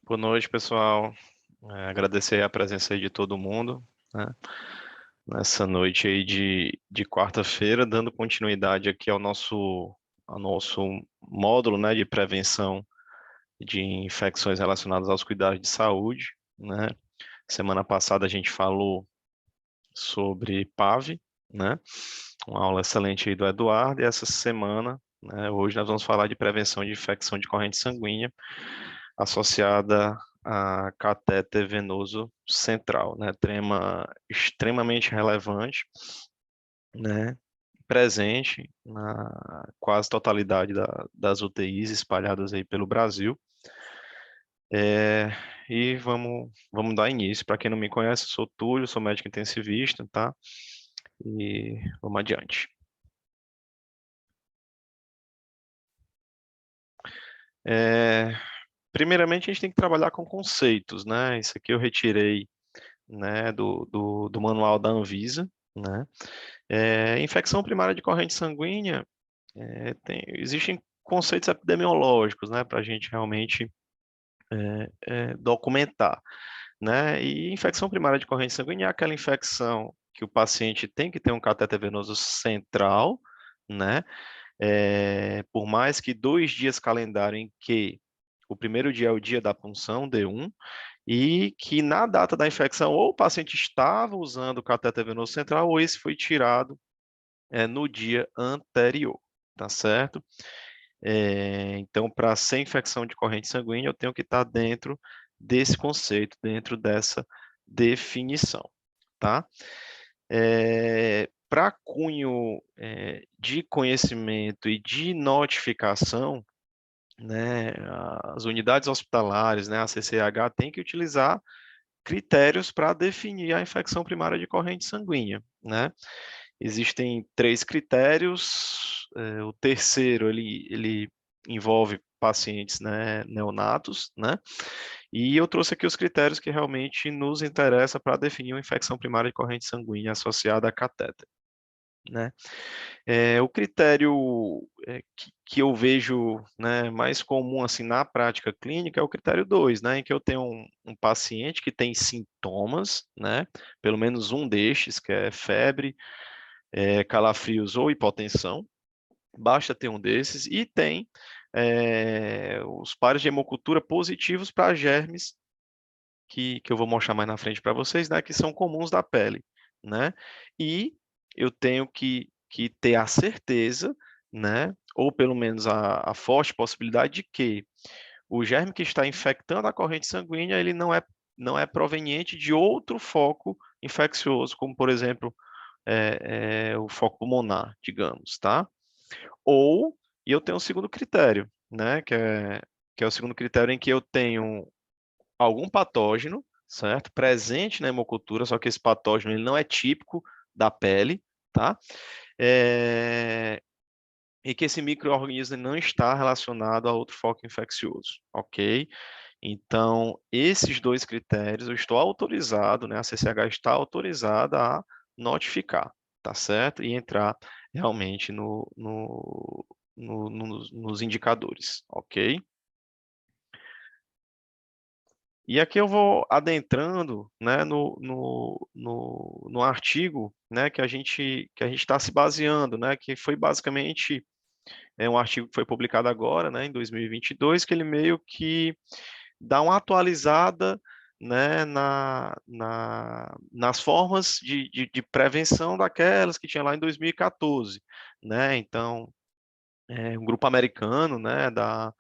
Boa noite, pessoal. Agradecer a presença aí de todo mundo, né? Nessa noite aí de quarta-feira, dando continuidade aqui ao nosso módulo, né, de prevenção de infecções relacionadas aos cuidados de saúde, né? Semana passada a gente falou sobre PAV, né? Uma aula excelente aí do Eduardo, e essa semana, né, hoje nós vamos falar de prevenção de infecção de corrente sanguínea associada a catéter venoso central, né? Tema extremamente relevante, né? Presente na quase totalidade das UTIs espalhadas aí pelo Brasil. E vamos dar início. Para quem não me conhece, eu sou Túlio, sou médico intensivista, tá? E vamos adiante. Primeiramente, a gente tem que trabalhar com conceitos, né? Isso aqui eu retirei, né, do manual da Anvisa, né? Infecção primária de corrente sanguínea, existem conceitos epidemiológicos, né, para a gente realmente documentar, né? E infecção primária de corrente sanguínea é aquela infecção que o paciente tem que ter um catéter venoso central, né? Por mais que 2 dias calendário em que o primeiro dia é o dia da punção, D1, e que na data da infecção ou o paciente estava usando o catéter venoso central ou esse foi tirado no dia anterior, tá certo? Então, para ser infecção de corrente sanguínea, eu tenho que estar dentro desse conceito, dentro dessa definição, tá? Para cunho de conhecimento e de notificação, né, as unidades hospitalares, né, a CCH, tem que utilizar critérios para definir a infecção primária de corrente sanguínea, né? Existem 3 critérios. O terceiro, ele envolve pacientes, né, neonatos, né? E eu trouxe aqui os critérios que realmente nos interessa para definir uma infecção primária de corrente sanguínea associada a catéter, né? O critério que eu vejo, né, mais comum assim na prática clínica é o critério 2, né, em que eu tenho um paciente que tem sintomas, né, pelo menos um destes, que é febre, calafrios ou hipotensão, basta ter um desses, e tem os pares de hemocultura positivos para germes, que eu vou mostrar mais na frente para vocês, né, que são comuns da pele, né, e eu tenho que ter a certeza, né, ou pelo menos a forte possibilidade de que o germe que está infectando a corrente sanguínea, ele não é proveniente de outro foco infeccioso, como, por exemplo, o foco pulmonar, digamos, tá? E eu tenho um segundo critério, né, que é o segundo critério em que eu tenho algum patógeno, certo? Presente na hemocultura, só que esse patógeno ele não é típico da pele, tá? E que esse micro-organismo não está relacionado a outro foco infeccioso, ok? Então, esses 2 critérios eu estou autorizado, né? A CCH está autorizada a notificar, tá certo? E entrar realmente nos indicadores, ok? E aqui eu vou adentrando, né, no artigo, né, que a gente está se baseando, né, que foi basicamente um artigo que foi publicado agora, né, em 2022, que ele meio que dá uma atualizada, né, nas formas de prevenção daquelas que tinha lá em 2014, né? Então, um grupo americano, né, da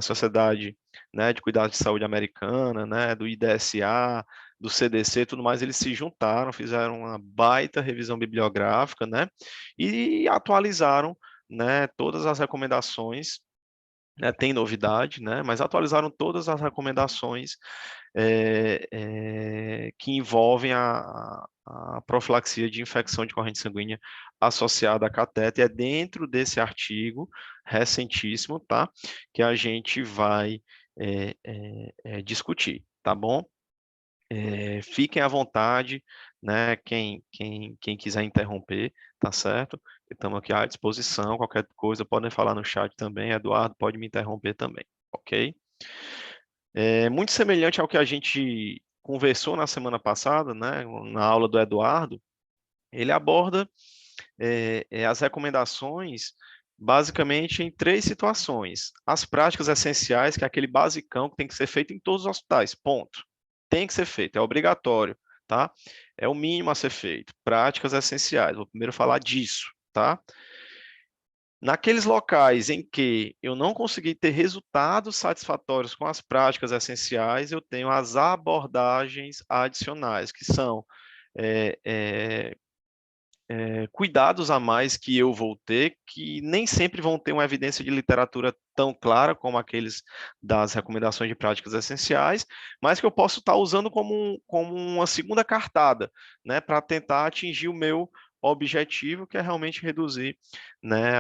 Sociedade, né, de Cuidados de Saúde Americana, né, do IDSA, do CDC, tudo mais, eles se juntaram, fizeram uma baita revisão bibliográfica, né, e atualizaram, né, todas as recomendações, né, tem novidade, né, mas atualizaram todas as recomendações que envolvem a profilaxia de infecção de corrente sanguínea associada a catéter. É dentro desse artigo recentíssimo, tá? Que a gente vai discutir, tá bom? Fiquem à vontade, né? Quem quiser interromper, tá certo? Estamos aqui à disposição. Qualquer coisa podem falar no chat também. Eduardo, pode me interromper também, ok? É muito semelhante ao que a gente conversou na semana passada, né, na aula do Eduardo. Ele aborda as recomendações basicamente em 3 situações. As práticas essenciais, que é aquele basicão que tem que ser feito em todos os hospitais, ponto. Tem que ser feito, é obrigatório, tá? É o mínimo a ser feito. Práticas essenciais, vou primeiro falar disso, tá? Naqueles locais em que eu não consegui ter resultados satisfatórios com as práticas essenciais, eu tenho as abordagens adicionais, que são é, é, cuidados a mais que eu vou ter, que nem sempre vão ter uma evidência de literatura tão clara como aqueles das recomendações de práticas essenciais, mas que eu posso estar usando como uma segunda cartada, né, para tentar atingir o meu objetivo, que é realmente reduzir, né,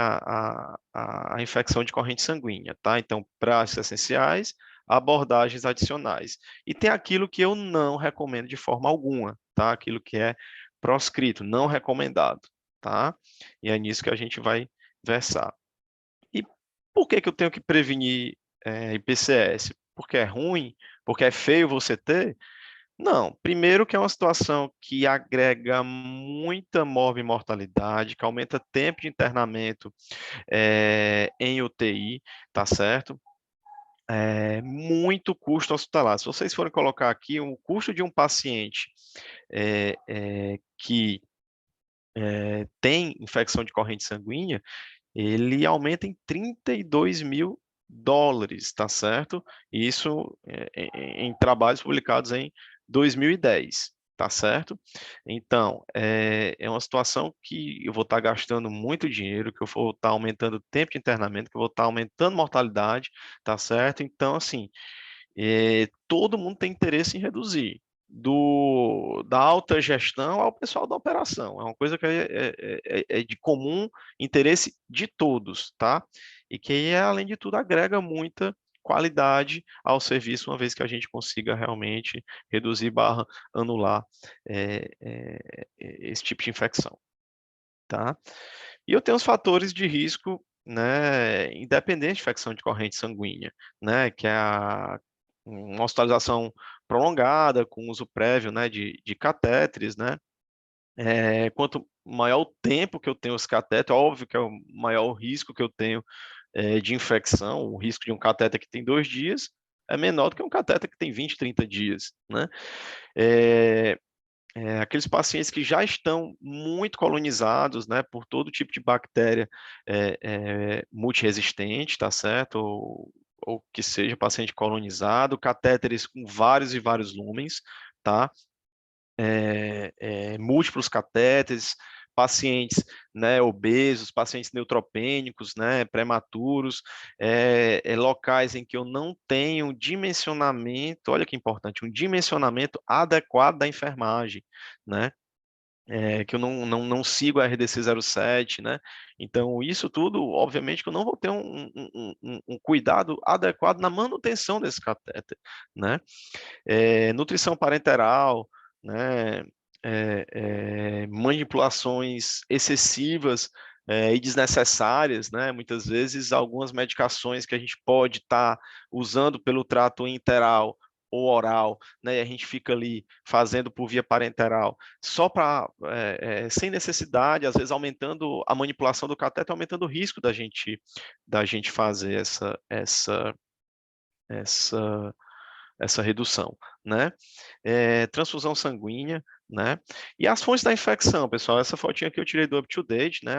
a infecção de corrente sanguínea, tá? Então, práticas essenciais, abordagens adicionais. E tem aquilo que eu não recomendo de forma alguma, tá? Aquilo que é proscrito, não recomendado, tá? E é nisso que a gente vai versar. E por que que eu tenho que prevenir IPCS? Porque é ruim? Porque é feio você ter? Não. Primeiro que é uma situação que agrega muita mortalidade, que aumenta tempo de internamento em UTI, tá certo? Muito custo hospitalar. Se vocês forem colocar aqui, o custo de um paciente que tem infecção de corrente sanguínea, ele aumenta em 32 mil dólares, tá certo? Isso em trabalhos publicados em 2010, tá certo? Então, é uma situação que eu vou estar gastando muito dinheiro, que eu vou estar aumentando o tempo de internamento, que eu vou estar aumentando mortalidade, tá certo? Então, assim, todo mundo tem interesse em reduzir, da alta gestão ao pessoal da operação. É uma coisa que é de comum interesse de todos, tá? E que, além de tudo, agrega muita qualidade ao serviço, uma vez que a gente consiga realmente reduzir barra anular esse tipo de infecção, tá? E eu tenho os fatores de risco, né, independente de infecção de corrente sanguínea, né, que é uma hospitalização prolongada, com uso prévio, né, de catéteres, né, quanto maior o tempo que eu tenho os catéteres, óbvio que é o maior o risco que eu tenho de infecção, o risco de um catéter que tem 2 dias é menor do que um catéter que tem 20, 30 dias, né, aqueles pacientes que já estão muito colonizados, né, por todo tipo de bactéria multiresistente, tá certo? Ou que seja paciente colonizado, catéteres com vários e vários lumens, tá? Múltiplos catéteres, pacientes, né, obesos, pacientes neutropênicos, né, prematuros, locais em que eu não tenho dimensionamento, olha que importante, um dimensionamento adequado da enfermagem, né? Que eu não sigo a RDC 07, né? Então, isso tudo, obviamente, que eu não vou ter um cuidado adequado na manutenção desse catéter, né? Nutrição parenteral, né? Manipulações excessivas e desnecessárias, né? Muitas vezes, algumas medicações que a gente pode estar usando pelo trato enteral ou oral, né? E a gente fica ali fazendo por via parenteral, só para sem necessidade, às vezes aumentando a manipulação do cateter, aumentando o risco da gente fazer essa essa redução, né? Transfusão sanguínea, né? E as fontes da infecção, pessoal, essa fotinha aqui eu tirei do UpToDate, né?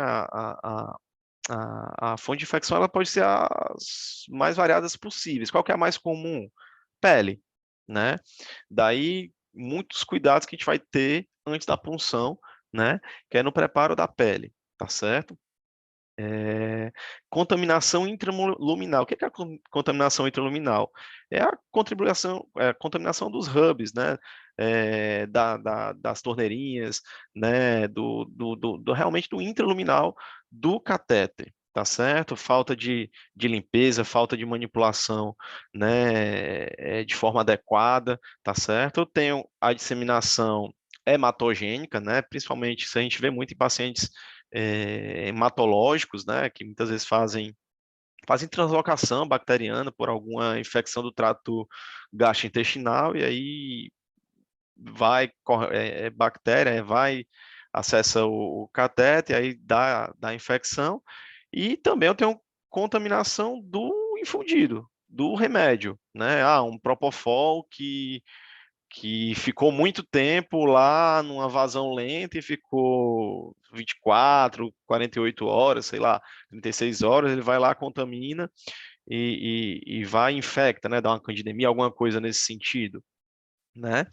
A fonte de infecção ela pode ser as mais variadas possíveis. Qual que é a mais comum? Pele, né? Daí, muitos cuidados que a gente vai ter antes da punção, né? Que é no preparo da pele, tá certo? Contaminação intraluminal. O que é a contaminação intraluminal? É a contaminação dos hubs, né? Das torneirinhas, né? Realmente do intraluminal do catéter, tá certo? Falta de limpeza, falta de manipulação, né? De forma adequada, tá certo? Eu tenho a disseminação hematogênica, né? Principalmente se a gente vê muito em pacientes hematológicos, né, que muitas vezes fazem fazem translocação bacteriana por alguma infecção do trato gastrointestinal, e aí vai, bactéria, vai, acessa o catéter, aí dá infecção, e também eu tenho contaminação do infundido, do remédio, né? Um Propofol que ficou muito tempo lá numa vazão lenta e ficou 24, 48 horas, sei lá, 36 horas, ele vai lá, contamina e vai infecta, né? Dá uma candidemia, alguma coisa nesse sentido, né?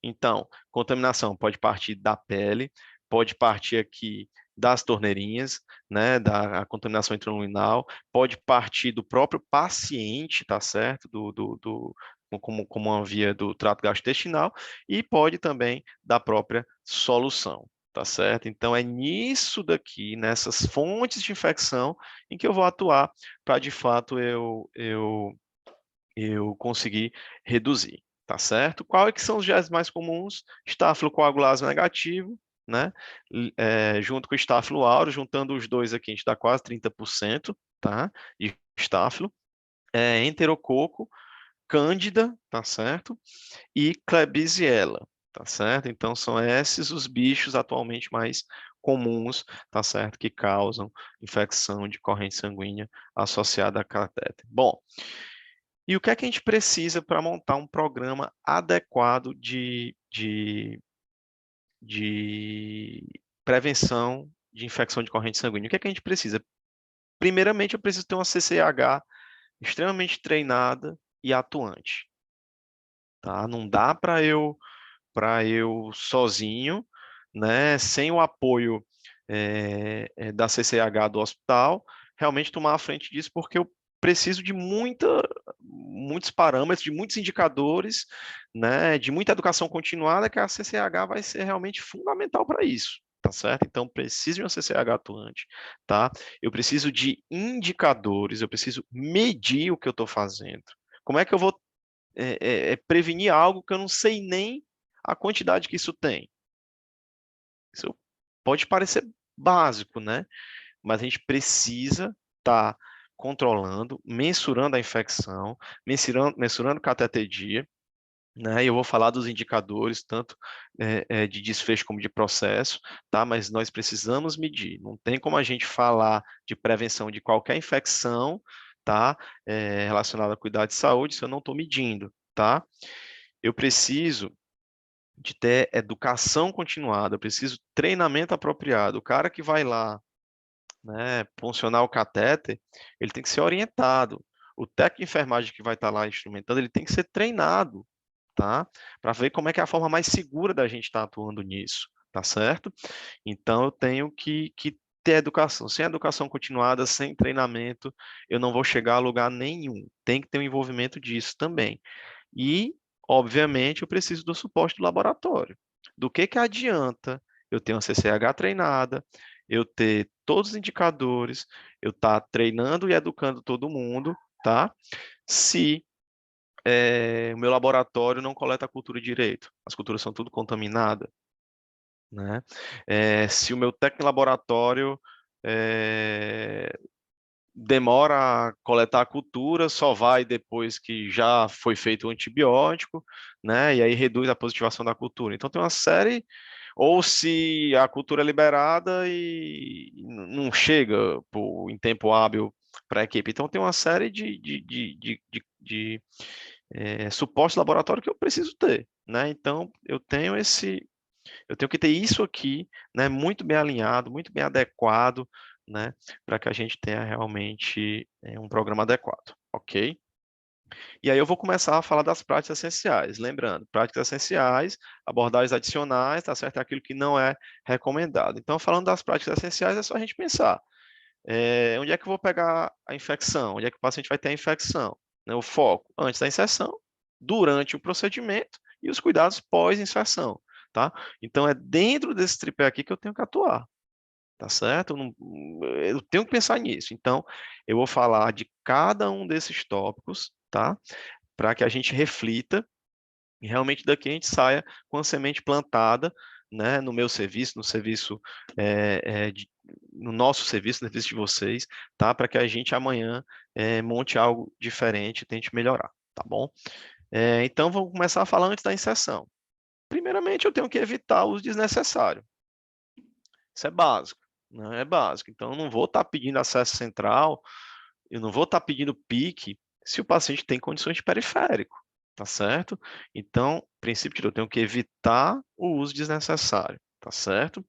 Então, contaminação pode partir da pele, pode partir aqui das torneirinhas, né, da contaminação intraluminal, pode partir do próprio paciente, tá certo? Como uma via do trato gastrointestinal, e pode também da própria solução, tá certo? Então, é nisso daqui, nessas fontes de infecção, em que eu vou atuar para, de fato, eu conseguir reduzir, tá certo? Quais que são os genes mais comuns? Estáfilo-coagulase negativo, né? Junto com o estáfilo áureo, juntando os dois aqui, a gente dá quase 30%, tá? De estáfilo. Enterococo, cândida, tá certo? E Klebsiella, tá certo? Então, são esses os bichos atualmente mais comuns, tá certo? Que causam infecção de corrente sanguínea associada a catéter. Bom, e o que é que a gente precisa para montar um programa adequado de prevenção de infecção de corrente sanguínea? O que é que a gente precisa? Primeiramente, eu preciso ter uma CCH extremamente treinada e atuante, tá? Não dá para eu sozinho, né, sem o apoio da CCH do hospital, realmente tomar a frente disso, porque eu preciso de muitos parâmetros, de muitos indicadores, né, de muita educação continuada, que a CCH vai ser realmente fundamental para isso. Tá certo? Então, preciso de uma CCH atuante, tá? Eu preciso de indicadores, eu preciso medir o que eu estou fazendo. Como é que eu vou prevenir algo que eu não sei nem a quantidade que isso tem? Isso pode parecer básico, né? Mas a gente precisa estar controlando, mensurando a infecção, mensurando catetedia, né? E eu vou falar dos indicadores, tanto de desfecho como de processo, tá? Mas nós precisamos medir. Não tem como a gente falar de prevenção de qualquer infecção, tá? Relacionada a cuidado de saúde, se eu não estou medindo, tá? Eu preciso de ter educação continuada, eu preciso de treinamento apropriado. O cara que vai lá, né, funcionar o catéter, ele tem que ser orientado. O técnico de enfermagem que vai estar lá instrumentando, ele tem que ser treinado, tá? Para ver como é que é a forma mais segura da gente estar atuando nisso, tá certo? Então eu tenho que ter educação. Sem educação continuada, sem treinamento, eu não vou chegar a lugar nenhum. Tem que ter um envolvimento disso também. E, obviamente, eu preciso do suporte do laboratório. Do que adianta eu ter uma CCH treinada, eu ter todos os indicadores, eu estar treinando e educando todo mundo, tá? Se o meu laboratório não coleta a cultura direito, as culturas são tudo contaminadas, né? Se o meu técnico laboratório demora a coletar a cultura, só vai depois que já foi feito o antibiótico, né? E aí reduz a positivação da cultura. Então tem uma série, ou se a cultura é liberada e não chega em tempo hábil para a equipe. Então tem uma série de suporte laboratório que eu preciso ter, né? Então eu tenho que ter isso aqui, né, muito bem alinhado, muito bem adequado, né, para que a gente tenha realmente um programa adequado, ok? E aí eu vou começar a falar das práticas essenciais. Lembrando, práticas essenciais, abordagens adicionais, tá certo? É aquilo que não é recomendado. Então, falando das práticas essenciais, é só a gente pensar. Onde é que eu vou pegar a infecção? Onde é que o paciente vai ter a infecção? Né, o foco, antes da inserção, durante o procedimento e os cuidados pós-inserção, tá? Então, é dentro desse tripé aqui que eu tenho que atuar, tá certo? Eu tenho que pensar nisso. Então, eu vou falar de cada um desses tópicos, tá? Para que a gente reflita e realmente daqui a gente saia com a semente plantada, né, no meu serviço, no serviço no nosso serviço, no serviço de vocês, tá? Para que a gente amanhã monte algo diferente, tente melhorar, tá bom? Então, vamos começar a falar antes da inserção. Primeiramente, eu tenho que evitar o uso desnecessário. Isso é básico, né? É básico. Então, eu não vou estar pedindo acesso central, eu não vou estar pedindo PIC se o paciente tem condições de periférico, tá certo? Então, princípio de eu tenho que evitar o uso desnecessário, tá certo?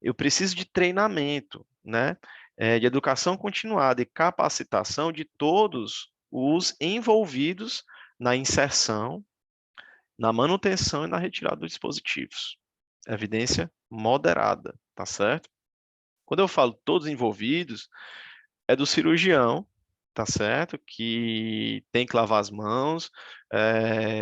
Eu preciso de treinamento, né? De educação continuada e capacitação de todos os envolvidos na inserção, na manutenção e na retirada dos dispositivos. Evidência moderada, tá certo? Quando eu falo todos envolvidos, é do cirurgião, tá certo? Que tem que lavar as mãos,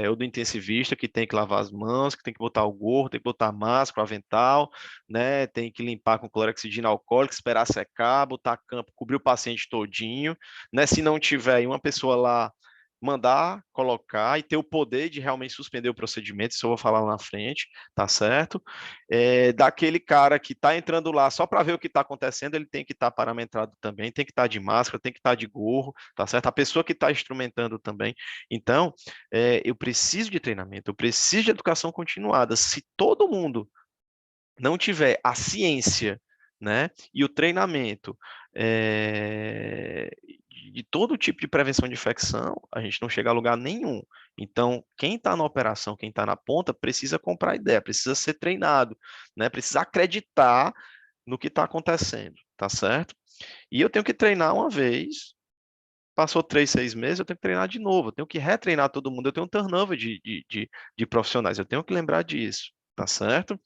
ou do intensivista que tem que lavar as mãos, que tem que botar o gorro, tem que botar a máscara, o avental, né? Tem que limpar com clorexidina alcoólica, esperar secar, botar campo, cobrir o paciente todinho, né? Se não tiver uma pessoa lá, mandar colocar e ter o poder de realmente suspender o procedimento, isso eu vou falar lá na frente, tá certo? Daquele cara que está entrando lá só para ver o que está acontecendo, ele tem que estar parametrado também, tem que estar de máscara, tem que estar de gorro, tá certo? A pessoa que está instrumentando também. Então, eu preciso de treinamento, eu preciso de educação continuada. Se todo mundo não tiver a ciência, né, e o treinamento de todo tipo de prevenção de infecção, a gente não chega a lugar nenhum. Então, quem está na operação, quem está na ponta, precisa comprar ideia, precisa ser treinado, né, precisa acreditar no que está acontecendo, tá certo? E eu tenho que treinar uma vez, passou 3, 6 meses, eu tenho que treinar de novo, eu tenho que retreinar todo mundo, eu tenho um turnover de profissionais, eu tenho que lembrar disso, tá certo?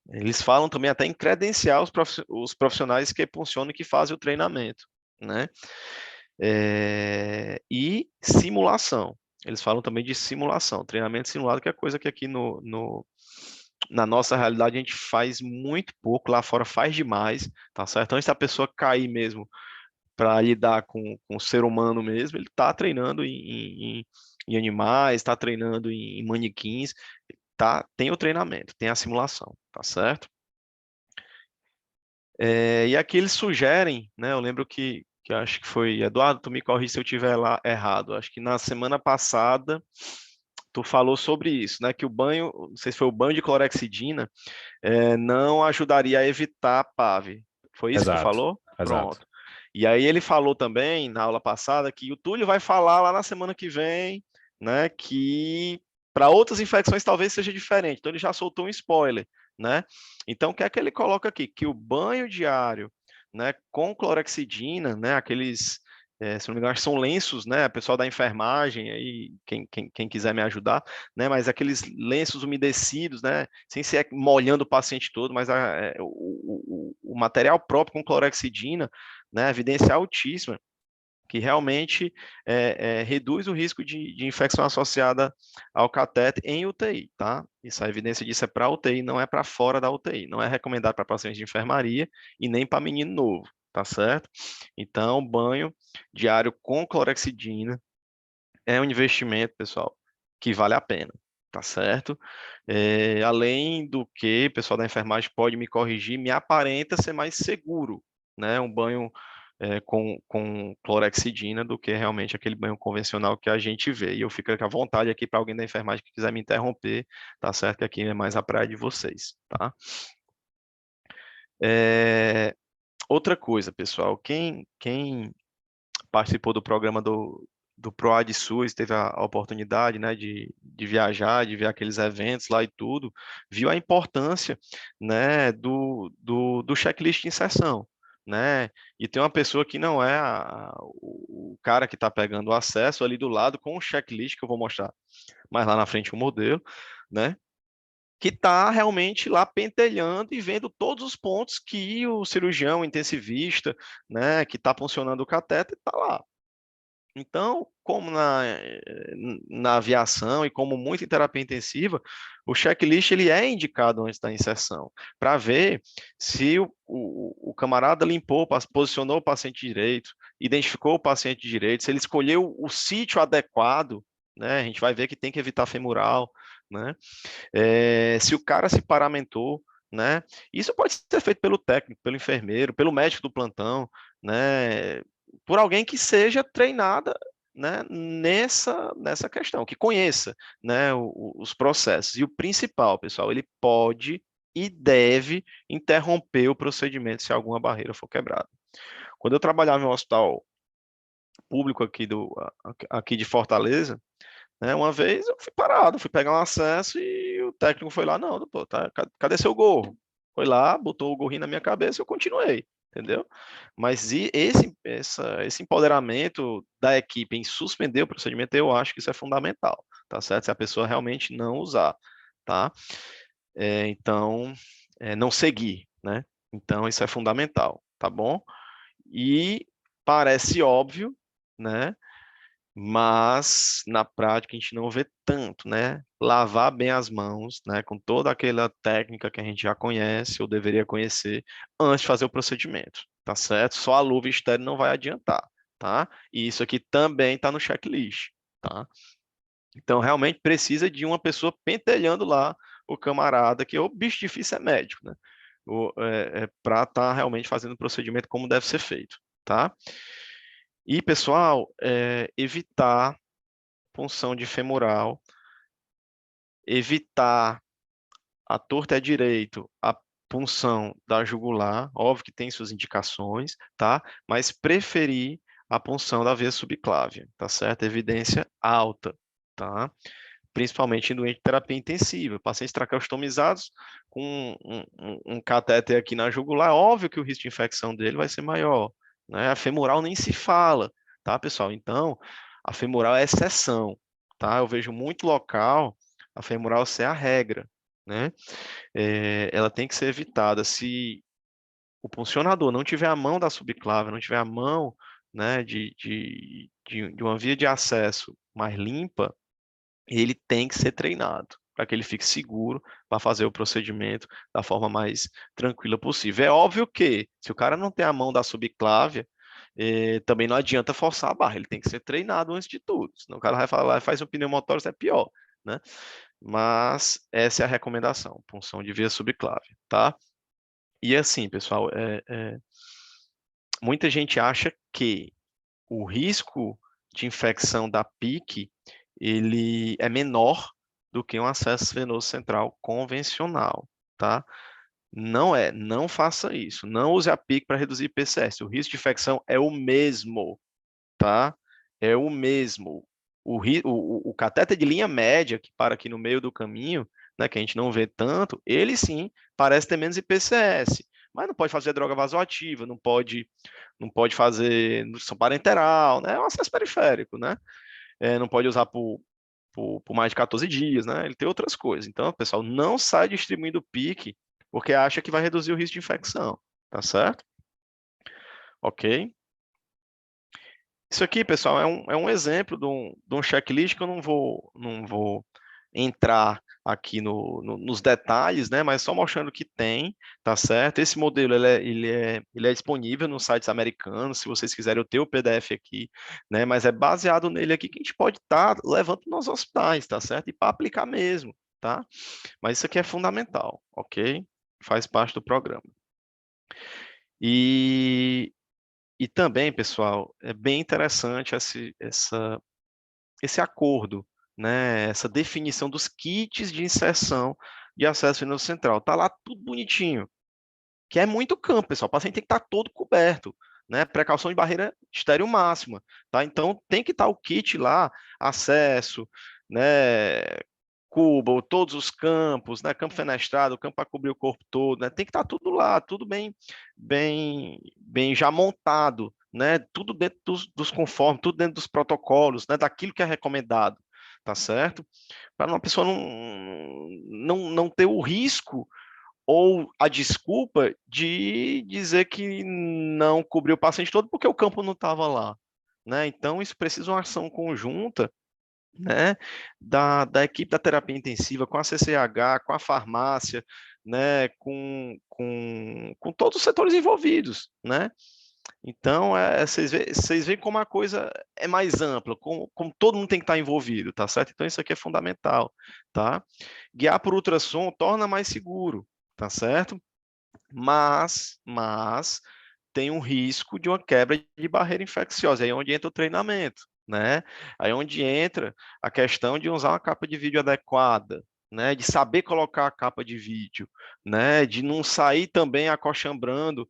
Eles falam também até em credenciar os profissionais que funcionam e que fazem o treinamento, né? E simulação. Eles falam também de simulação, treinamento simulado, que é coisa que aqui na nossa realidade a gente faz muito pouco, lá fora faz demais, tá certo? Antes da pessoa cair mesmo para lidar com o ser humano mesmo, ele está treinando em animais, está treinando em manequins, tem o treinamento, tem a simulação, tá certo? E aqui eles sugerem, né? Eu lembro que acho que foi, Eduardo, tu me corrige se eu estiver lá errado. Acho que na semana passada tu falou sobre isso, né? Que o banho, não sei se foi o banho de clorexidina, não ajudaria a evitar a PAV. Foi isso que tu Exato, falou? exato. Pronto. E aí ele falou também, na aula passada, que o Túlio vai falar lá na semana que vem, né, que para outras infecções talvez seja diferente. Então ele já soltou um spoiler, né? Então o que é que ele coloca aqui? Que o banho diário, né, com clorexidina, né, aqueles, se não me engano, acho que são lenços, né, pessoal da enfermagem, aí quem quiser me ajudar, né, mas aqueles lenços umedecidos, né, sem ser molhando o paciente todo, mas o material próprio com clorexidina, né, evidência altíssima, que realmente reduz o risco de infecção associada ao catéter em UTI, tá? Isso, a evidência disso é para UTI, não é para fora da UTI, não é recomendado para pacientes de enfermaria e nem para menino novo, tá certo? Então, banho diário com clorexidina é um investimento, pessoal, que vale a pena, tá certo? Além do que, o pessoal da enfermagem pode me corrigir, me aparenta ser mais seguro, né? Um banho com clorexidina do que realmente aquele banho convencional que a gente vê. E eu fico à vontade aqui para alguém da enfermagem que quiser me interromper, tá certo? Que aqui é mais a praia de vocês, tá? Outra coisa, pessoal, quem participou do programa do PROAD SUS, teve a oportunidade, né, de viajar, de ver aqueles eventos lá e tudo, viu a importância, né, do checklist de inserção, né, e tem uma pessoa que não é o cara que está pegando o acesso ali do lado com o checklist, que eu vou mostrar mais lá na frente o modelo, né, que está realmente lá pentelhando e vendo todos os pontos que o cirurgião intensivista, né, que está funcionando o catéter, está lá. Então, como na aviação e como muito em terapia intensiva, o checklist ele é indicado antes da inserção, para ver se o camarada limpou, posicionou o paciente direito, identificou o paciente direito, se ele escolheu o sítio adequado, né? A gente vai ver que tem que evitar femoral, né? Se o cara se paramentou, né? Isso pode ser feito pelo técnico, pelo enfermeiro, pelo médico do plantão, né? Por alguém que seja treinada, né, nessa questão, que conheça, né, os processos. E o principal, pessoal, ele pode e deve interromper o procedimento se alguma barreira for quebrada. Quando eu trabalhava em um hospital público aqui de Fortaleza, né, uma vez eu fui parado, fui pegar um acesso e o técnico foi lá, não, pô, tá, cadê seu gorro? Foi lá, botou o gorrinho na minha cabeça e eu continuei, entendeu? Mas esse empoderamento da equipe em suspender o procedimento, eu acho que isso é fundamental, tá certo? Se a pessoa realmente não usar, tá? Então, não seguir, né? Então, isso é fundamental, tá bom? E parece óbvio, né? Mas na prática a gente não vê tanto, né? Lavar bem as mãos, né? Com toda aquela técnica que a gente já conhece ou deveria conhecer antes de fazer o procedimento, tá certo? Só a luva estéril não vai adiantar, tá? E isso aqui também está no checklist, tá? Então realmente precisa de uma pessoa pentelhando lá o camarada, que o bicho difícil é médico, né? Para estar realmente fazendo o procedimento como deve ser feito, tá? E, pessoal, evitar punção de femoral, evitar a torta é direito, a punção da jugular, óbvio que tem suas indicações, tá? Mas preferir a punção da veia subclávia, tá certo? Evidência alta, tá? Principalmente em doente de terapia intensiva, pacientes traqueostomizados com um catéter aqui na jugular, óbvio que o risco de infecção dele vai ser maior, né? A femoral nem se fala, tá, pessoal? Então, a femoral é exceção, tá? Eu vejo muito local a femoral ser a regra, né? Ela tem que ser evitada. Se o puncionador não tiver a mão da subclávia, não tiver a mão, né, de uma via de acesso mais limpa, ele tem que ser treinado para que ele fique seguro para fazer o procedimento da forma mais tranquila possível. É óbvio que, se o cara não tem a mão da subclávia, também não adianta forçar a barra, ele tem que ser treinado antes de tudo, senão o cara vai falar, faz um pneumotórax, é pior, né? Mas essa é a recomendação, punção de via subclávia, tá? E assim, pessoal, muita gente acha que o risco de infecção da PIC ele é menor do que um acesso venoso central convencional, tá? Não é, não faça isso. Não use a PIC para reduzir IPCS. O risco de infecção é o mesmo, tá? É o mesmo. O catéter de linha média, que para aqui no meio do caminho, né, que a gente não vê tanto, ele sim parece ter menos IPCS, mas não pode fazer droga vasoativa, não pode fazer nutrição parenteral, né? É um acesso periférico, né? Não pode usar por mais de 14 dias, né? Ele tem outras coisas. Então, pessoal, não sai distribuindo pique porque acha que vai reduzir o risco de infecção, tá certo? Ok? Isso aqui, pessoal, é um exemplo de um checklist que eu não vou entrar aqui nos detalhes, né? Mas só mostrando que tem, tá certo? Esse modelo ele é disponível nos sites americanos. Se vocês quiserem, eu tenho o PDF aqui, né? Mas é baseado nele aqui que a gente pode estar levando nos hospitais, tá certo? E para aplicar mesmo, tá? Mas isso aqui é fundamental, ok? Faz parte do programa. E também, pessoal, é bem interessante esse acordo, né? Essa definição dos kits de inserção de acesso venoso central. Tá lá tudo bonitinho, que é muito campo, pessoal. O paciente tem que estar todo coberto, né? Precaução de barreira estéril máxima, tá? Então tem que estar o kit lá, acesso, né? Cubo, todos os campos, né? Campo fenestrado, campo para cobrir o corpo todo, né? Tem que estar tudo lá, tudo bem já montado, né? Tudo dentro dos conformes, tudo dentro dos protocolos, né? Daquilo que é recomendado, tá certo? Para uma pessoa não ter o risco ou a desculpa de dizer que não cobriu o paciente todo porque o campo não estava lá, né? Então isso precisa uma ação conjunta, né, da equipe da terapia intensiva, com a CCH, com a farmácia, né, com todos os setores envolvidos, né? Então, vocês veem como a coisa é mais ampla, como todo mundo tem que estar envolvido, tá certo? Então, isso aqui é fundamental, tá? Guiar por ultrassom torna mais seguro, tá certo? Mas tem um risco de uma quebra de barreira infecciosa, aí é onde entra o treinamento, né? Aí é onde entra a questão de usar uma capa de vídeo adequada, né? De saber colocar a capa de vídeo, né? De não sair também acochambrando,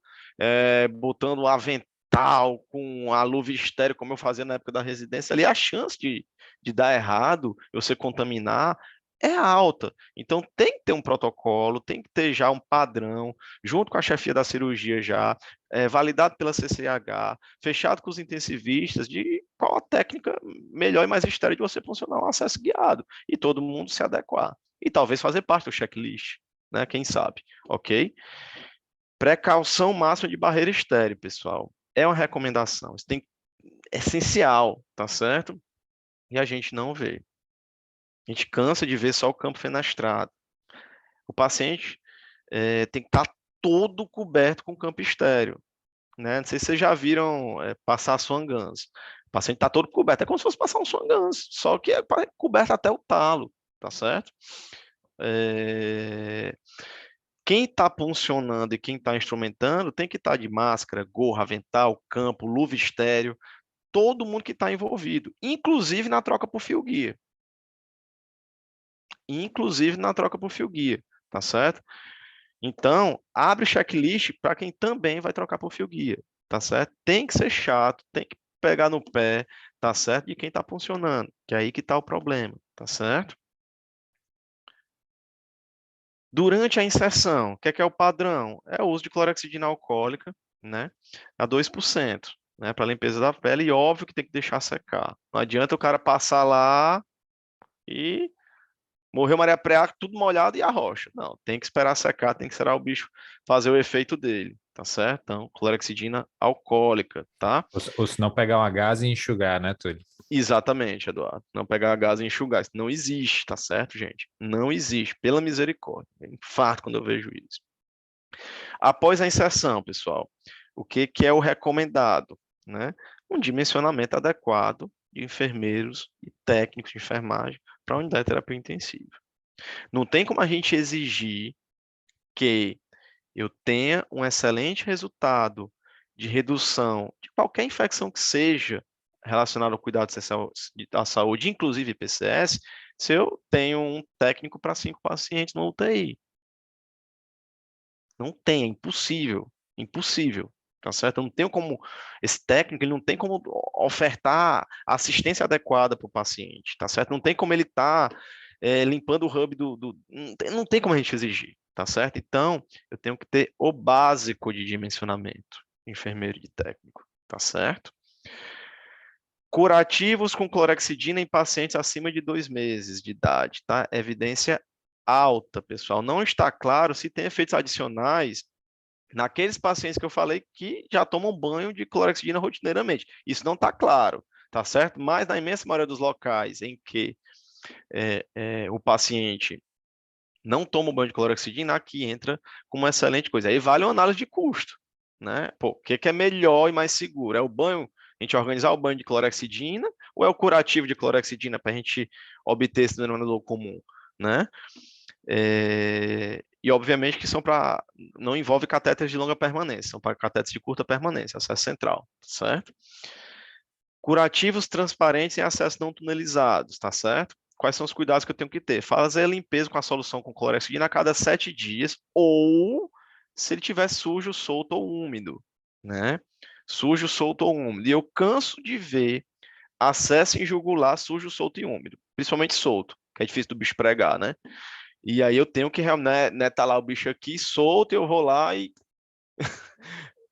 botando um avental com a luva estéreo, como eu fazia na época da residência, ali a chance de dar errado, você contaminar, é alta. Então tem que ter um protocolo, tem que ter já um padrão, junto com a chefia da cirurgia já, validado pela CCH, fechado com os intensivistas, de qual a técnica melhor e mais estéril de você funcionar um acesso guiado, e todo mundo se adequar. E talvez fazer parte do checklist, né? Quem sabe, ok? Precaução máxima de barreira estéreo, pessoal. É uma recomendação, isso é essencial, tá certo? E a gente não vê. A gente cansa de ver só o campo fenestrado. O paciente tem que estar todo coberto com campo estéreo, né? Não sei se vocês já viram passar Swan Guns. O paciente está todo coberto, é como se fosse passar um Swan Guns, só que é coberto até o talo, tá certo? Quem está puncionando e quem está instrumentando tem que estar de máscara, gorra, avental, campo, luva estéreo, todo mundo que está envolvido, inclusive na troca por fio guia. Inclusive na troca por fio guia, tá certo? Então, abre o checklist para quem também vai trocar por fio guia, tá certo? Tem que ser chato, tem que pegar no pé, tá certo? De quem está funcionando, que é aí que está o problema, tá certo? Durante a inserção, o que é o padrão? É o uso de clorexidina alcoólica, né? A 2%, né? Para limpeza da pele, e óbvio que tem que deixar secar. Não adianta o cara passar lá e morreu Maria Preá, tudo molhado e a rocha. Não, tem que esperar secar, tem que esperar o bicho fazer o efeito dele, tá certo? Então, clorexidina alcoólica, tá? Ou se não pegar uma gás e enxugar, né, Túlio? Exatamente, Eduardo. Não pegar gás e enxugar. Isso não existe, tá certo, gente? Não existe, pela misericórdia. Eu infarto quando eu vejo isso. Após a inserção, pessoal, o que é o recomendado, né? Um dimensionamento adequado de enfermeiros e técnicos de enfermagem para a unidade de terapia intensiva. Não tem como a gente exigir que eu tenha um excelente resultado de redução de qualquer infecção que seja relacionada ao cuidado da saúde, inclusive IPCS, se eu tenho um técnico para 5 pacientes no UTI. Não tem, é impossível, impossível, tá certo? Eu não tenho como, esse técnico, ele não tem como ofertar assistência adequada para o paciente, tá certo? Não tem como ele estar limpando o hub não tem como a gente exigir, tá certo? Então, eu tenho que ter o básico de dimensionamento, enfermeiro e técnico, tá certo? Curativos com clorexidina em pacientes acima de 2 meses de idade, tá? Evidência alta, pessoal. Não está claro se tem efeitos adicionais naqueles pacientes que eu falei que já tomam banho de clorexidina rotineiramente. Isso não está claro, tá certo? Mas na imensa maioria dos locais em que o paciente não toma banho de clorexidina, aqui entra como uma excelente coisa. Aí vale uma análise de custo, né? Pô, o que é melhor e mais seguro? É o banho, a gente organizar o banho de clorexidina ou é o curativo de clorexidina para a gente obter esse denominador comum, né? E obviamente que são para, não envolve catéteres de longa permanência, são para catéteres de curta permanência, acesso central, certo? Curativos transparentes em acesso não tunelizados, tá certo? Quais são os cuidados que eu tenho que ter? Fazer a limpeza com a solução com clorexidina a cada 7 dias, ou se ele tiver sujo, solto ou úmido, né? Sujo, solto ou úmido. E eu canso de ver acesso em jugular sujo, solto e úmido, principalmente solto, que é difícil do bicho pregar, né? E aí eu tenho que realmente, né, tá lá o bicho aqui solto, eu vou lá e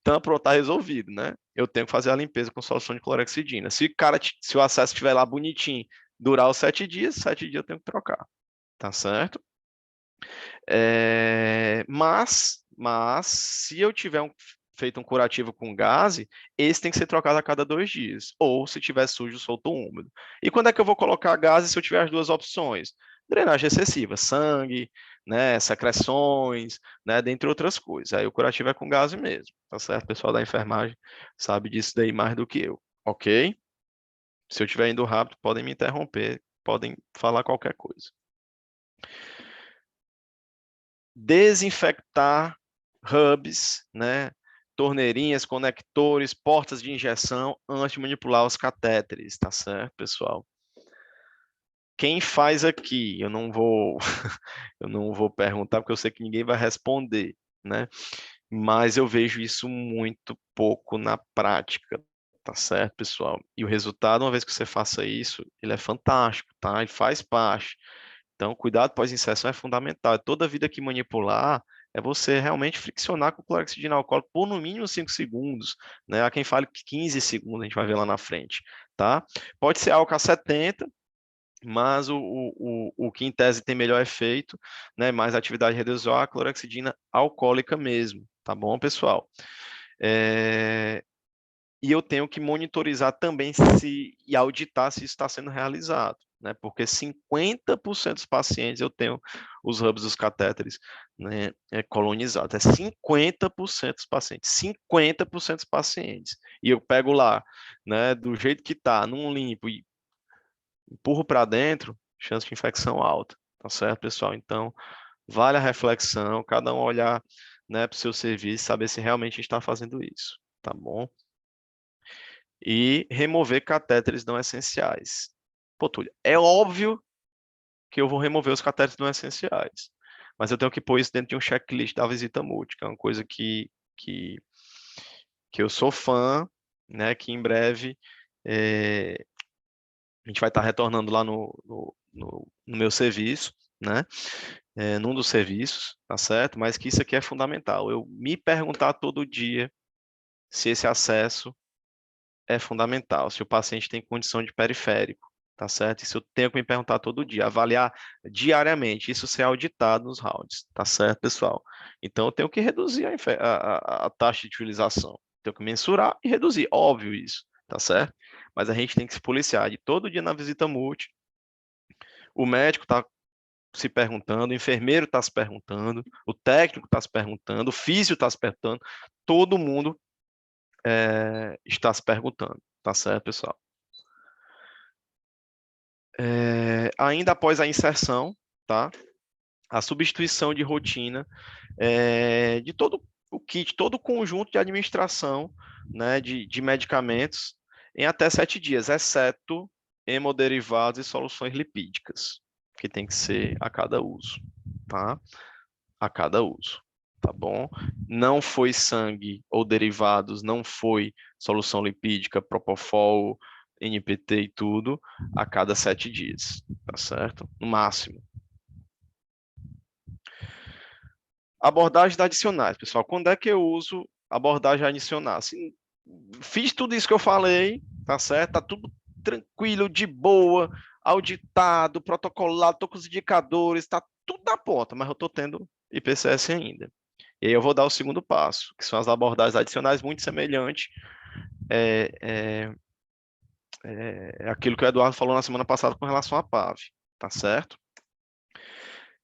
pronto, tá resolvido, né? Eu tenho que fazer a limpeza com solução de clorexidina. Se o acesso estiver lá bonitinho, durar os 7 dias, 7 dias eu tenho que trocar, tá certo? Mas se eu tiver feito um curativo com gase, esse tem que ser trocado a cada 2 dias, ou se tiver sujo, solto ou úmido. E quando é que eu vou colocar gase se eu tiver as duas opções? Drenagem excessiva, sangue, né, secreções, né, dentre outras coisas. Aí o curativo é com gase mesmo, tá certo? O pessoal da enfermagem sabe disso daí mais do que eu, ok? Se eu estiver indo rápido, podem me interromper, podem falar qualquer coisa. desinfectar hubs, né, torneirinhas, conectores, portas de injeção antes de manipular os catéteres, tá certo, pessoal? Quem faz aqui? Eu não vou eu não vou perguntar porque eu sei que ninguém vai responder, né? Mas eu vejo isso muito pouco na prática, tá certo, pessoal? E o resultado, uma vez que você faça isso, ele é fantástico, tá? Ele faz parte. Então, cuidado pós-inserção é fundamental. Toda vida que manipular é você realmente friccionar com o clorexidina alcoólico por no mínimo 5 segundos, né? Há quem fale que 15 segundos, a gente vai ver lá na frente, tá? Pode ser álcool a 70, mas o que em tese tem melhor efeito, né? Mais atividade reduzir a clorexidina alcoólica mesmo, tá bom, pessoal? E eu tenho que monitorizar também e auditar se isso está sendo realizado, né? Porque 50% dos pacientes eu tenho os hubs dos catéteres, né, colonizados. É 50% dos pacientes, 50% dos pacientes. E eu pego lá, né, do jeito que está, num limpo e empurro para dentro, chance de infecção alta, tá certo, pessoal? Então, vale a reflexão, cada um olhar, né, para o seu serviço, saber se realmente está fazendo isso, tá bom? E remover catéteres não essenciais. Pô, Túlio, é óbvio que eu vou remover os catéteres não essenciais, mas eu tenho que pôr isso dentro de um checklist da visita multi, que é uma coisa que eu sou fã, né, que em breve a gente vai estar retornando lá no meu serviço, né, num dos serviços, tá certo? Mas que isso aqui é fundamental. Eu me perguntar todo dia se esse acesso é fundamental, se o paciente tem condição de periférico, tá certo? Isso eu tenho que me perguntar todo dia, avaliar diariamente, isso ser auditado nos rounds, tá certo, pessoal? Então eu tenho que reduzir a taxa de utilização, tenho que mensurar e reduzir, óbvio isso, tá certo? Mas a gente tem que se policiar de todo dia na visita multi, o médico está se perguntando, o enfermeiro está se perguntando, o técnico está se perguntando, o físio está se perguntando, todo mundo está se perguntando, tá certo, pessoal? Ainda após a inserção, tá? A substituição de rotina de todo o kit, todo o conjunto de administração, né, de medicamentos em até 7 dias, exceto hemoderivados e soluções lipídicas, que tem que ser a cada uso, tá? A cada uso, tá bom? Não foi sangue ou derivados, não foi solução lipídica, Propofol, NPT e tudo, a cada 7 dias, tá certo? No máximo. Abordagens adicionais, pessoal. Quando é que eu uso abordagem adicional? Assim, fiz tudo isso que eu falei, tá certo? Tá tudo tranquilo, de boa, auditado, protocolado, tô com os indicadores, tá tudo na ponta, mas eu tô tendo IPCS ainda. E aí eu vou dar o segundo passo, que são as abordagens adicionais muito semelhantes aquilo que o Eduardo falou na semana passada com relação à PAV, tá certo?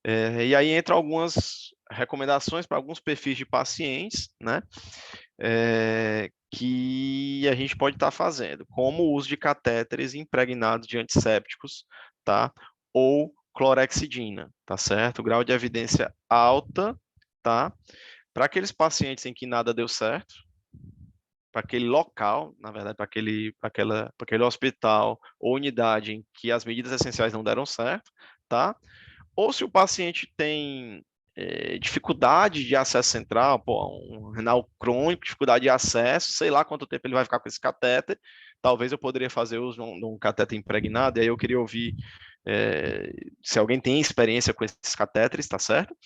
E aí entra algumas recomendações para alguns perfis de pacientes, né? Que a gente pode estar fazendo, como o uso de catéteres impregnados de antissépticos, tá? Ou clorexidina, tá certo? Grau de evidência alta, tá? Para aqueles pacientes em que nada deu certo, para aquele local, na verdade, para aquele hospital ou unidade em que as medidas essenciais não deram certo, tá? Ou se o paciente tem dificuldade de acesso central, um renal crônico, dificuldade de acesso, sei lá quanto tempo ele vai ficar com esse catéter, talvez eu poderia fazer uso de um catéter impregnado, e aí eu queria ouvir se alguém tem experiência com esses catéteres, tá certo?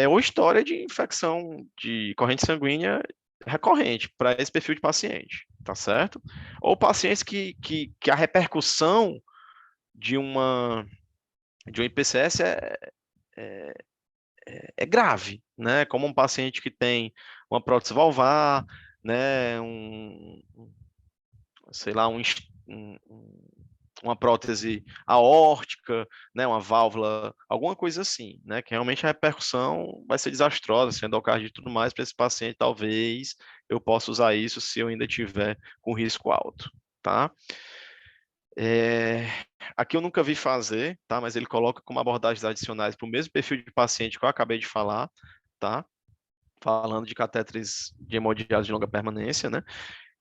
Ou história de infecção de corrente sanguínea recorrente para esse perfil de paciente, tá certo? Ou pacientes que a repercussão de de um IPCS é, é grave, né? Como um paciente que tem uma prótese valvar, né? Sei lá, uma prótese aórtica, né? Uma válvula, alguma coisa assim, né? Que realmente a repercussão vai ser desastrosa, se endocardite e tudo mais para esse paciente, talvez eu possa usar isso se eu ainda tiver com risco alto, tá? Aqui eu nunca vi fazer, tá? Mas ele coloca como abordagens adicionais para o mesmo perfil de paciente que eu acabei de falar, tá? Falando de catéteres de hemodiálise de longa permanência, né?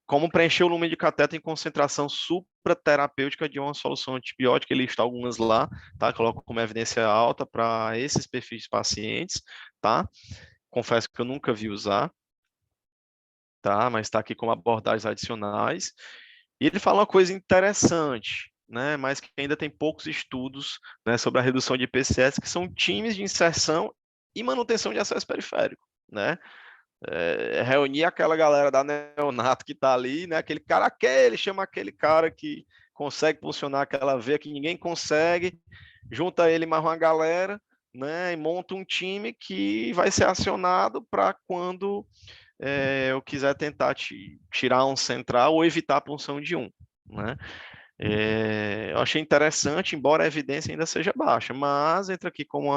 Como preencher o lumen de cateter em concentração supraterapêutica de uma solução antibiótica, ele está algumas lá, tá? Coloco como evidência alta para esses perfis de pacientes, tá? Confesso que eu nunca vi usar, tá? Mas está aqui como abordagens adicionais. E ele fala uma coisa interessante, né? Mas que ainda tem poucos estudos, né, sobre a redução de IPCS, que são times de inserção e manutenção de acesso periférico, né? Reunir aquela galera da neonato que está ali, né? Chama aquele cara que consegue funcionar aquela veia que ninguém consegue, junta ele mais uma galera, né? E monta um time que vai ser acionado para quando eu quiser tentar tirar um central ou evitar a punção de um, né? Eu achei interessante, embora a evidência ainda seja baixa, mas entra aqui como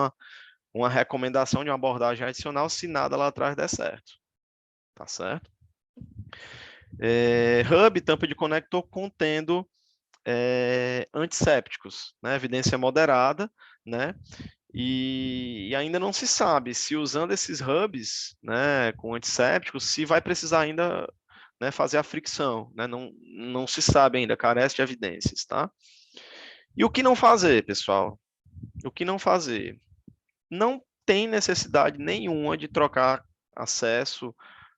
uma recomendação de uma abordagem adicional se nada lá atrás der certo. Tá certo? Hub, tampa de conector contendo antissépticos, né? Evidência moderada, né? E ainda não se sabe se usando esses hubs, né, com antissépticos, se vai precisar ainda, né, fazer a fricção, né? Não se sabe ainda, carece de evidências, tá? E o que não fazer, pessoal? O que não fazer? Não tem necessidade nenhuma de trocar acesso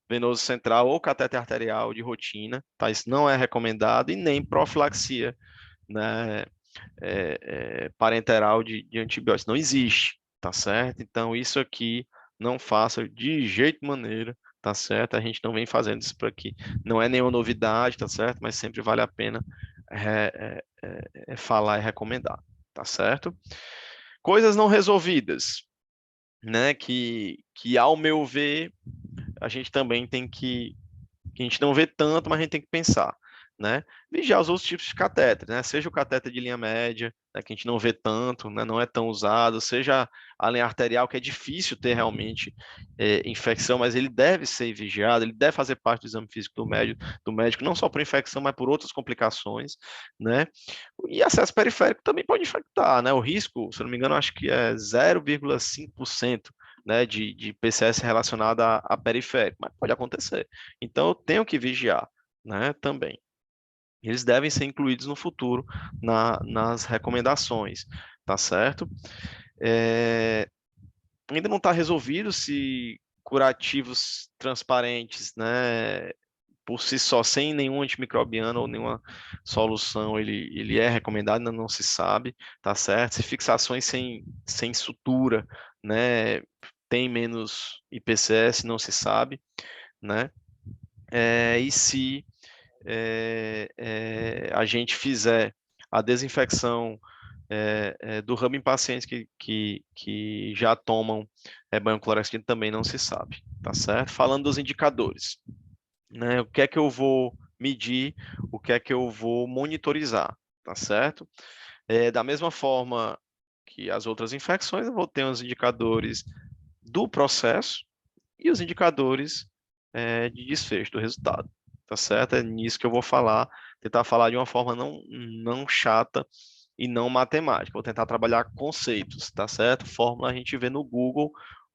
venoso central ou catéter arterial de rotina, tá? Isso não é recomendado, e nem profilaxia, né, parenteral de antibióticos, não existe, tá certo? Então, isso aqui não faça de jeito maneira, tá certo? A gente não vem fazendo isso por aqui. Não é nenhuma novidade, tá certo? Mas sempre vale a pena falar e recomendar, tá certo? Coisas não resolvidas, né? Que ao meu ver, a gente também tem que a gente não vê tanto, mas a gente tem que pensar, né? Vigiar os outros tipos de catéter, né? Seja o catéter de linha média, né, que a gente não vê tanto, né, não é tão usado, seja a linha arterial, que é difícil ter realmente infecção, mas ele deve ser vigiado, ele deve fazer parte do exame físico do médico, não só por infecção, mas por outras complicações, né? E acesso periférico também pode infectar, né? O risco, se eu não me engano, acho que é 0,5%, né, de PCS relacionado a periférico, mas pode acontecer. Então, eu tenho que vigiar, né, também. Eles devem ser incluídos no futuro nas recomendações, tá certo? Ainda não está resolvido se curativos transparentes, né, por si só, sem nenhum antimicrobiano ou nenhuma solução, ele é recomendado, ainda não se sabe, tá certo? Se fixações sem sutura, né, tem menos IPCS, não se sabe, né? E se a gente fizer a desinfecção do ramo em pacientes que já tomam banho clorexidina, também não se sabe, tá certo? Falando dos indicadores, né? O que é que eu vou medir, o que é que eu vou monitorizar, tá certo? Da mesma forma que as outras infecções, eu vou ter os indicadores do processo e os indicadores de desfecho do resultado, tá certo? É nisso que eu vou falar, tentar falar de uma forma não chata e não matemática. Vou tentar trabalhar conceitos, tá certo? Fórmula a gente vê no Google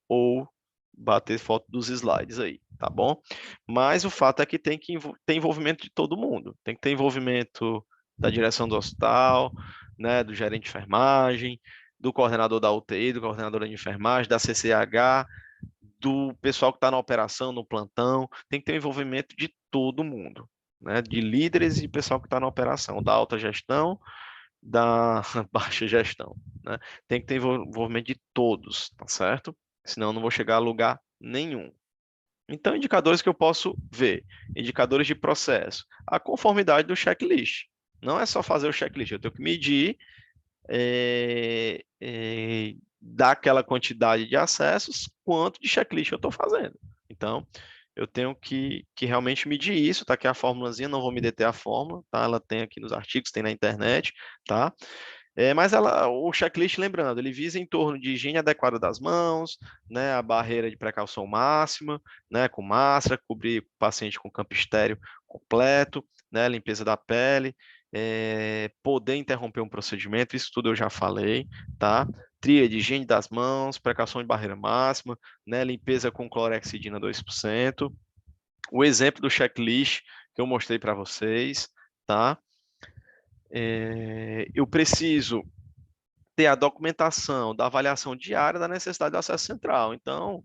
ou bater foto dos slides aí, tá bom? Mas o fato é que tem que ter envolvimento de todo mundo. Tem que ter envolvimento da direção do hospital, né, do gerente de enfermagem, do coordenador da UTI, do coordenador de enfermagem, da CCH, do pessoal que está na operação, no plantão. Tem que ter o envolvimento de todo mundo, né, de líderes e pessoal que está na operação, da alta gestão, da baixa gestão, né? Tem que ter envolvimento de todos, tá certo? Senão eu não vou chegar a lugar nenhum. Então, indicadores que eu posso ver, indicadores de processo, a conformidade do checklist. Não é só fazer o checklist, eu tenho que medir daquela quantidade de acessos, quanto de checklist eu estou fazendo. Então, eu tenho que realmente medir isso, tá aqui a formulazinha, não vou me deter a fórmula, tá? Ela tem aqui nos artigos, tem na internet, tá? Mas o checklist, lembrando, ele visa em torno de higiene adequada das mãos, né, a barreira de precaução máxima, né, com máscara, cobrir o paciente com campo estéreo completo, né, limpeza da pele, poder interromper um procedimento, isso tudo eu já falei, tá? Tríade, higiene das mãos, precaução de barreira máxima, né? Limpeza com clorexidina 2%. O exemplo do checklist que eu mostrei para vocês, tá? Eu preciso ter a documentação da avaliação diária da necessidade do acesso central. Então,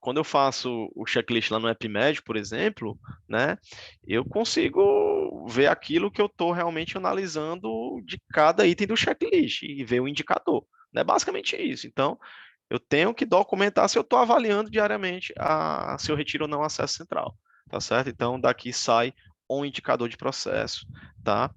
quando eu faço o checklist lá no EpiMed, por exemplo, né, eu consigo ver aquilo que eu estou realmente analisando de cada item do checklist e ver o indicador. É basicamente isso. Então, eu tenho que documentar se eu estou avaliando diariamente se eu retiro ou não o acesso central, tá certo? Então, daqui sai um indicador de processo, tá?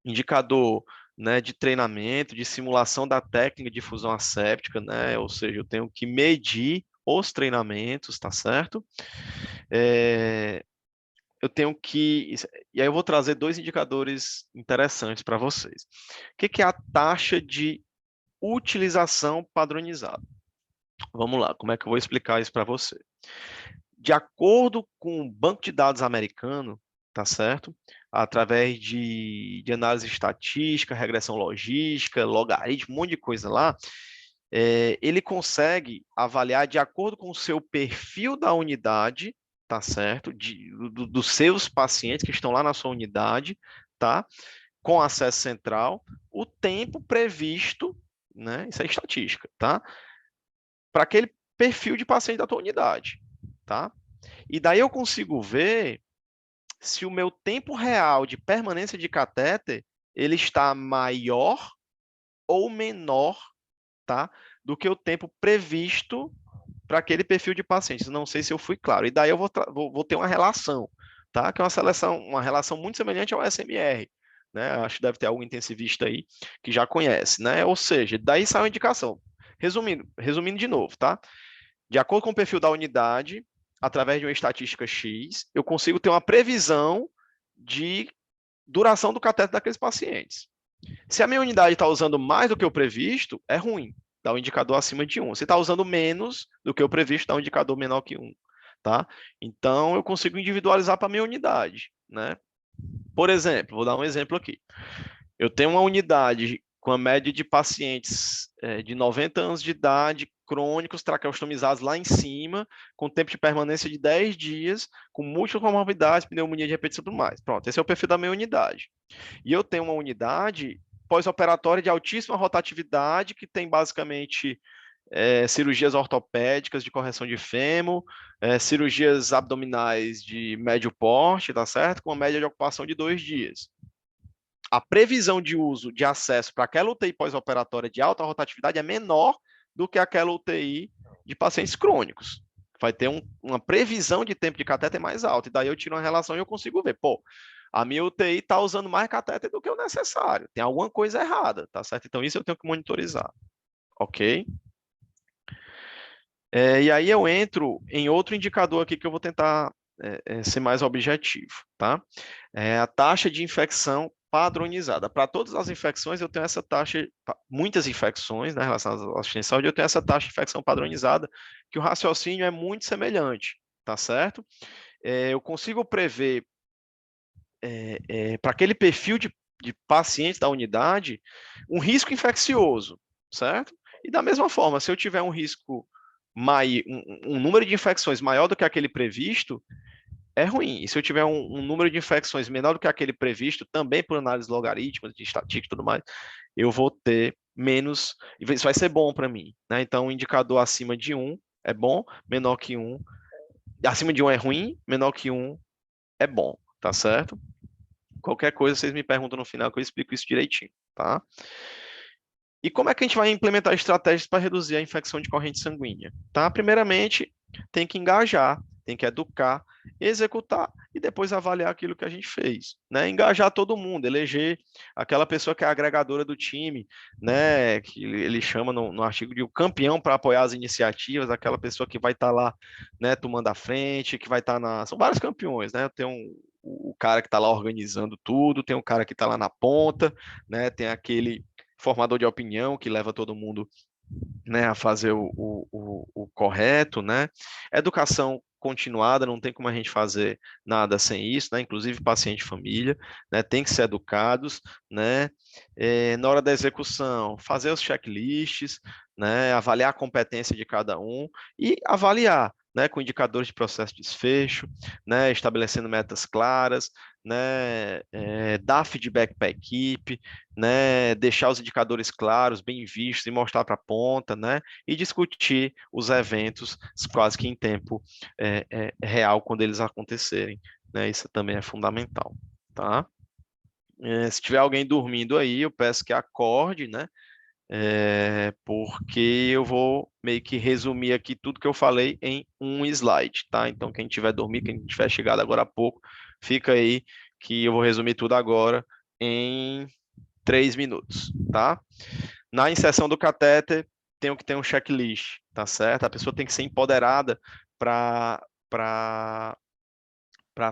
Indicador, né, de treinamento, de simulação da técnica de fusão asséptica, né? Ou seja, eu tenho que medir os treinamentos, tá certo? Eu tenho que... E aí eu vou trazer dois indicadores interessantes para vocês. O que é a taxa de utilização padronizada? Vamos lá, como é que eu vou explicar isso para você? De acordo com o banco de dados americano, tá certo? Através de análise estatística, regressão logística, logaritmo, um monte de coisa lá, ele consegue avaliar de acordo com o seu perfil da unidade, tá certo? Dos seus pacientes que estão lá na sua unidade, tá? Com acesso central, o tempo previsto, né? Isso é estatística, tá? Para aquele perfil de paciente da tua unidade, tá? E daí eu consigo ver se o meu tempo real de permanência de catéter ele está maior ou menor, tá, do que o tempo previsto para aquele perfil de pacientes. Não sei se eu fui claro. E daí eu vou ter uma relação, tá, que é uma relação muito semelhante ao SMR. Né? Acho que deve ter algum intensivista aí que já conhece. Né? Ou seja, daí sai uma indicação. Resumindo de novo, tá? De acordo com o perfil da unidade, através de uma estatística X, eu consigo ter uma previsão de duração do cateter daqueles pacientes. Se a minha unidade está usando mais do que o previsto, é ruim, dá um indicador acima de 1. Se está usando menos do que o previsto, dá um indicador menor que 1. Tá? Então, eu consigo individualizar para a minha unidade. Né? Por exemplo, vou dar um exemplo aqui. Eu tenho uma unidade com a média de pacientes de 90 anos de idade, crônicos, traqueostomizados lá em cima, com tempo de permanência de 10 dias, com múltiplas comorbidades, pneumonia de repetição e tudo mais. Pronto, esse é o perfil da minha unidade. E eu tenho uma unidade pós-operatória de altíssima rotatividade, que tem basicamente cirurgias ortopédicas de correção de fêmur, cirurgias abdominais de médio porte, tá certo? Com uma média de ocupação de 2 dias. A previsão de uso de acesso para aquela UTI pós-operatória de alta rotatividade é menor do que aquela UTI de pacientes crônicos. Vai ter uma previsão de tempo de catéter mais alta. E daí eu tiro uma relação e eu consigo ver, pô, a minha UTI está usando mais catéter do que o necessário. Tem alguma coisa errada, tá certo? Então isso eu tenho que monitorizar, ok? E aí eu entro em outro indicador aqui que eu vou tentar ser mais objetivo, tá? A taxa de infecção padronizada. Para todas as infecções, eu tenho essa taxa, muitas infecções, né, relacionadas à assistência de saúde, eu tenho essa taxa de infecção padronizada, que o raciocínio é muito semelhante, tá certo? Eu consigo prever, para aquele perfil de pacientes da unidade, um risco infeccioso, certo? E da mesma forma, se eu tiver um risco, um número de infecções maior do que aquele previsto, é ruim. E se eu tiver um número de infecções menor do que aquele previsto, também por análise logarítmica, de estatística e tudo mais, eu vou ter menos, isso vai ser bom para mim. Né? Então, um indicador acima de 1 é bom, menor que 1, acima de 1 é ruim, menor que 1 é bom, tá certo? Qualquer coisa, vocês me perguntam no final que eu explico isso direitinho, tá? E como é que a gente vai implementar estratégias para reduzir a infecção de corrente sanguínea? Tá? Primeiramente, tem que engajar, tem que educar, executar e depois avaliar aquilo que a gente fez. Né? Engajar todo mundo, eleger aquela pessoa que é agregadora do time, né? Que ele chama no artigo de o campeão para apoiar as iniciativas, aquela pessoa que vai estar lá, né, tomando a frente, que vai estar na... São vários campeões, né? Tem o cara que está lá organizando tudo, tem o cara que está lá na ponta, né? Tem aquele formador de opinião que leva todo mundo, né, a fazer o correto, né? Educação continuada, não tem como a gente fazer nada sem isso, né? Inclusive paciente e família, né? Tem que ser educados, né? Na hora da execução, fazer os checklists, né? Avaliar a competência de cada um e avaliar, né? Com indicadores de processo de desfecho, né? Estabelecendo metas claras, né? Dar feedback para a equipe, né? Deixar os indicadores claros, bem vistos e mostrar para a ponta, né? E discutir os eventos quase que em tempo real quando eles acontecerem, né? Isso também é fundamental, tá? Se tiver alguém dormindo aí, eu peço que acorde, né? Porque eu vou meio que resumir aqui tudo que eu falei em um slide, tá? Então, quem tiver dormido, quem tiver chegado agora há pouco, fica aí que eu vou resumir tudo agora em 3 minutos, tá? Na inserção do catéter, tem que ter um checklist, tá certo? A pessoa tem que ser empoderada para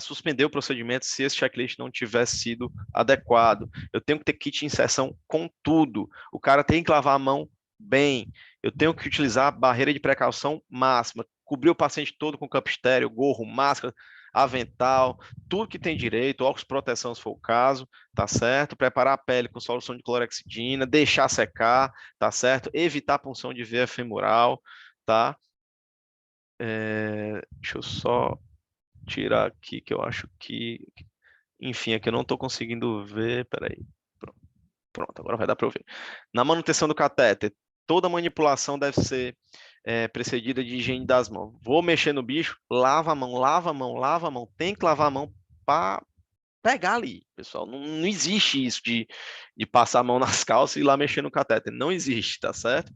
suspender o procedimento se esse checklist não tiver sido adequado. Eu tenho que ter kit de inserção com tudo. O cara tem que lavar a mão bem. Eu tenho que utilizar a barreira de precaução máxima, cobrir o paciente todo com campo estéreo, gorro, máscara, avental, tudo que tem direito, óculos de proteção se for o caso, tá certo? Preparar a pele com solução de clorexidina, deixar secar, tá certo? Evitar a punção de veia femoral, tá? Deixa eu só tirar aqui que eu acho que, enfim, aqui eu não estou conseguindo ver, peraí, pronto, agora vai dar para eu ver. Na manutenção do catéter, toda manipulação deve ser precedida de higiene das mãos. Vou mexer no bicho, lava a mão, lava a mão, lava a mão, tem que lavar a mão para pegar ali, pessoal. Não, não existe isso de passar a mão nas calças e ir lá mexer no catéter. Não existe, tá certo?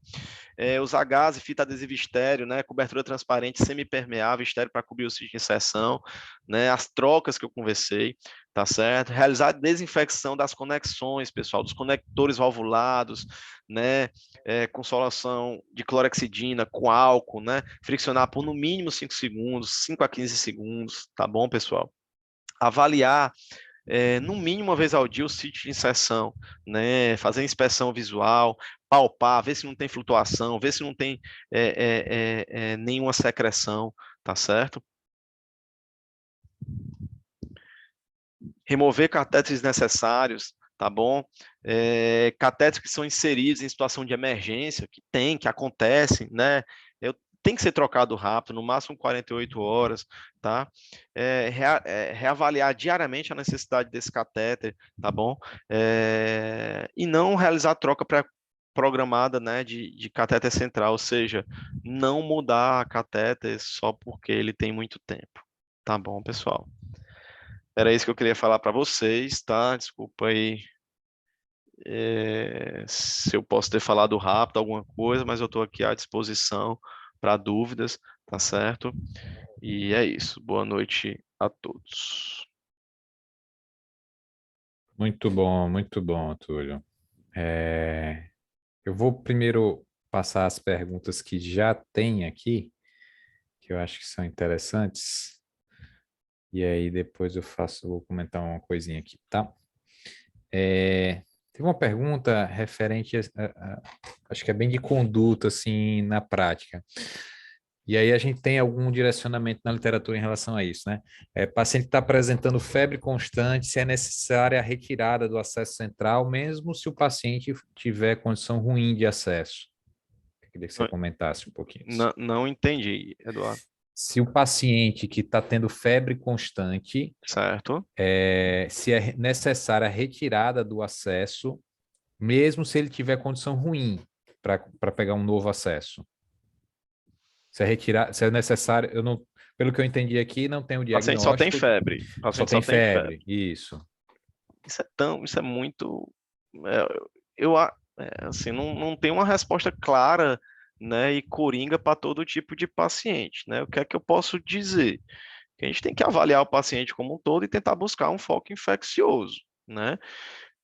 Usar gás e fita adesiva estéreo, né? Cobertura transparente, semipermeável, estéreo para cobrir o sítio de inserção, né? As trocas que eu conversei, tá certo? Realizar a desinfecção das conexões, pessoal, dos conectores valvulados, né? Com solução de clorexidina, com álcool, né? Friccionar por no mínimo 5 segundos, 5 a 15 segundos, tá bom, pessoal? Avaliar no mínimo uma vez ao dia o sítio de inserção, né? Fazer inspeção visual, palpar, ver se não tem flutuação, ver se não tem nenhuma secreção, tá certo? Remover catéteres desnecessários, tá bom? Catéteres que são inseridos em situação de emergência, que acontecem, né? Tem que ser trocado rápido, no máximo 48 horas, tá? Reavaliar diariamente a necessidade desse catéter, tá bom? E não realizar a troca programada, né, de catéter central, ou seja, não mudar a catéter só porque ele tem muito tempo, tá bom, pessoal? Era isso que eu queria falar para vocês, tá? Desculpa aí se eu posso ter falado rápido alguma coisa, mas eu estou aqui à disposição para dúvidas, tá certo? E é isso. Boa noite a todos. Muito bom, Túlio. Eu vou primeiro passar as perguntas que já tem aqui, que eu acho que são interessantes, e aí depois vou comentar uma coisinha aqui, tá? Tem uma pergunta referente, acho que é bem de conduta, assim, na prática. E aí a gente tem algum direcionamento na literatura em relação a isso, né? Paciente está apresentando febre constante, se é necessária a retirada do acesso central, mesmo se o paciente tiver condição ruim de acesso. Eu queria que você comentasse um pouquinho isso. Não entendi, Eduardo. Se o paciente que está tendo febre constante, certo? Se é necessária a retirada do acesso, mesmo se ele tiver condição ruim para pegar um novo acesso. Se é necessário, pelo que eu entendi aqui, não tem o O paciente só tem diagnóstico, febre. O só paciente tem só tem febre. febre, isso. Isso é muito. Assim, não tem uma resposta clara, né, e coringa para todo tipo de paciente, né? O que é que eu posso dizer? Que a gente tem que avaliar o paciente como um todo e tentar buscar um foco infeccioso, né?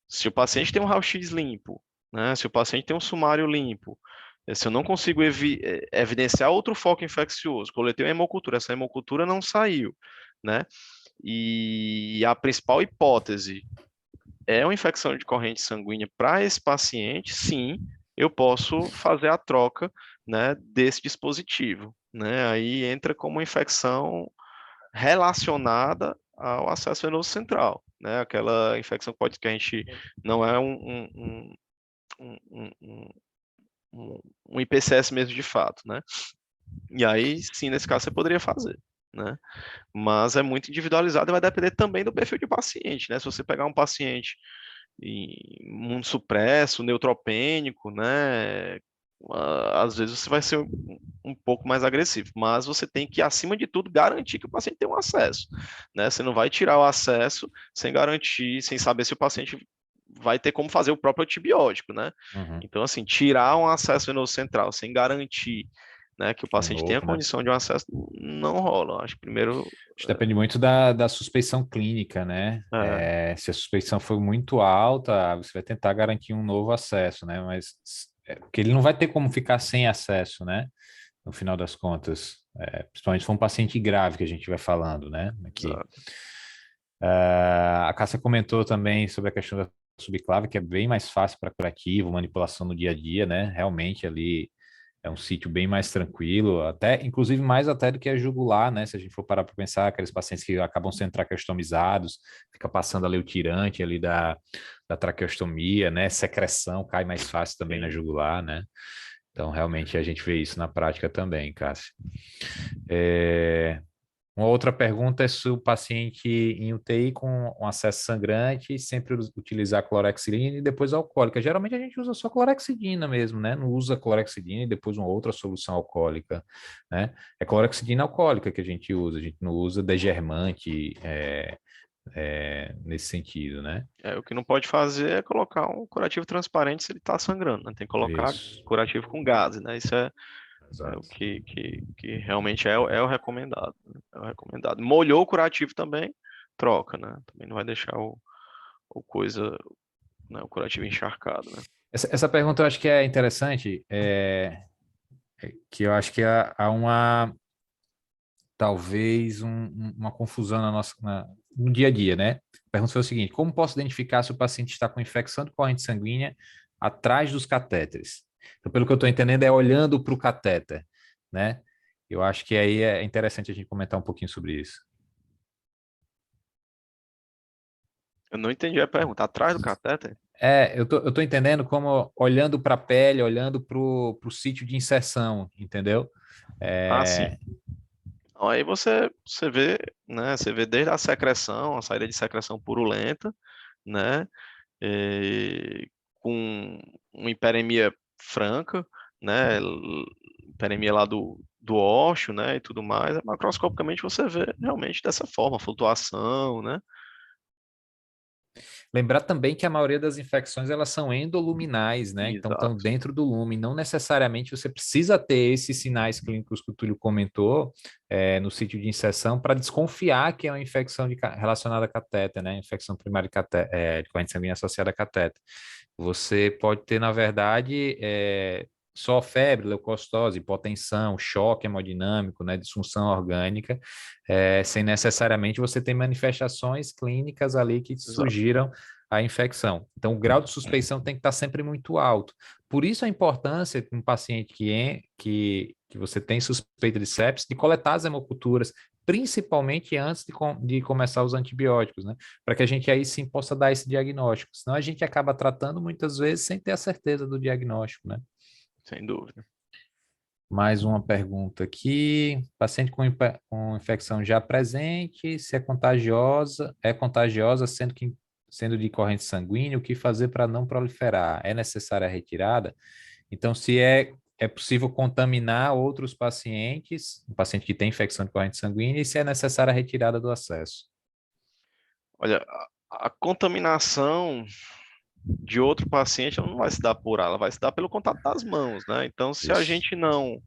Se o paciente tem um raio-x limpo, né? Se o paciente tem um sumário limpo, se eu não consigo evidenciar outro foco infeccioso, coletei uma hemocultura, essa hemocultura não saiu, né? E a principal hipótese é uma infecção de corrente sanguínea para esse paciente, sim, eu posso fazer a troca, né, desse dispositivo, né? Aí entra como infecção relacionada ao acesso venoso central, né? Aquela infecção que a gente não é um IPCS mesmo de fato, né? E aí, sim, nesse caso você poderia fazer, né? Mas é muito individualizado e vai depender também do perfil de paciente, né? Se você pegar um paciente imunossupresso, neutropênico, né? Às vezes você vai ser um pouco mais agressivo, mas você tem que, acima de tudo, garantir que o paciente tem um acesso, né? Você não vai tirar o acesso sem garantir, sem saber se o paciente vai ter como fazer o próprio antibiótico, né? Uhum. Então, assim, tirar um acesso venoso central sem garantir, né, que o Um paciente tenha novo, né? condição de um acesso, não rola. Acho que primeiro, Isso depende muito da suspeição clínica, né? é, Se a suspeição for muito alta, você vai tentar garantir um novo acesso, né? Mas porque ele não vai ter como ficar sem acesso, né? No final das contas, principalmente se for um paciente grave que a gente vai falando, né? Aqui. exato. A Cássia comentou também sobre a questão da subclave, que é bem mais fácil para curativo, manipulação no dia a dia, né? Realmente ali é um sítio bem mais tranquilo, até, inclusive mais até do que a jugular, né? Se a gente for parar para pensar, aqueles pacientes que acabam sendo traqueostomizados, fica passando ali o tirante ali da traqueostomia, né? Secreção cai mais fácil também na Sim. jugular, né? Então, realmente, a gente vê isso na prática também, Cássio. É, Uma outra pergunta é se o paciente em UTI com um acesso sangrante sempre utilizar clorexidina e depois alcoólica. Geralmente a gente usa só clorexidina mesmo, né? Não usa clorexidina e depois uma outra solução alcoólica, né? É clorexidina alcoólica que a gente gente não usa degermante nesse sentido, né? O que não pode fazer é colocar um curativo transparente se ele está sangrando, né? Tem que colocar Isso, curativo com gases, né? Isso é o exato. que realmente é o recomendado, né? É o recomendado. Molhou o curativo também, troca, né? Também não vai deixar o coisa, né, o curativo encharcado, né? Essa pergunta eu acho que é interessante, que eu acho que há uma talvez uma confusão no dia a dia, né? A pergunta foi o seguinte: como posso identificar se o paciente está com infecção de corrente sanguínea atrás dos catéteres? Então, pelo que eu estou entendendo, é olhando para o catéter, né? Eu acho que aí é interessante a gente comentar um pouquinho sobre isso. Eu não entendi a pergunta. Atrás do catéter? Eu tô entendendo como olhando para a pele, olhando para o sítio de inserção, entendeu? Ah, sim. É, Então, aí você vê, né? Você vê desde a secreção, a saída de secreção purulenta, né? Com uma hiperemia franca, né? Hiperemia lá do ósseo, né? E tudo mais. Macroscopicamente você vê realmente dessa forma, flutuação, né? Lembrar também que a maioria das infecções elas são endoluminais, né? Então estão Exato. dentro do lumen. Não necessariamente você precisa ter esses sinais clínicos que o Túlio comentou no sítio de inserção para desconfiar que é uma infecção relacionada a catéter, né? Infecção primária de corrente sanguínea associada a catéter. Você pode ter, na verdade, só febre, leucocitose, hipotensão, choque hemodinâmico, né, disfunção orgânica, sem necessariamente você ter manifestações clínicas ali que Exato. surgiram a infecção. Então, o grau de suspeição tem que estar sempre muito alto. Por isso a importância de um paciente que você tem suspeita de sepsis, de coletar as hemoculturas, principalmente antes de começar os antibióticos, né? Para que a gente aí sim possa dar esse diagnóstico. Senão a gente acaba tratando muitas vezes sem ter a certeza do diagnóstico, né? Sem dúvida. Mais uma pergunta aqui. Paciente com infecção já presente, se é contagiosa sendo de corrente sanguínea, o que fazer para não proliferar? É necessária a retirada? Então, se é possível contaminar outros pacientes, um paciente que tem infecção de corrente sanguínea, e se é necessária a retirada do acesso. Olha, a contaminação de outro paciente ela não vai se dar por ela vai se dar pelo contato das mãos, né? Então, se a Isso. gente não,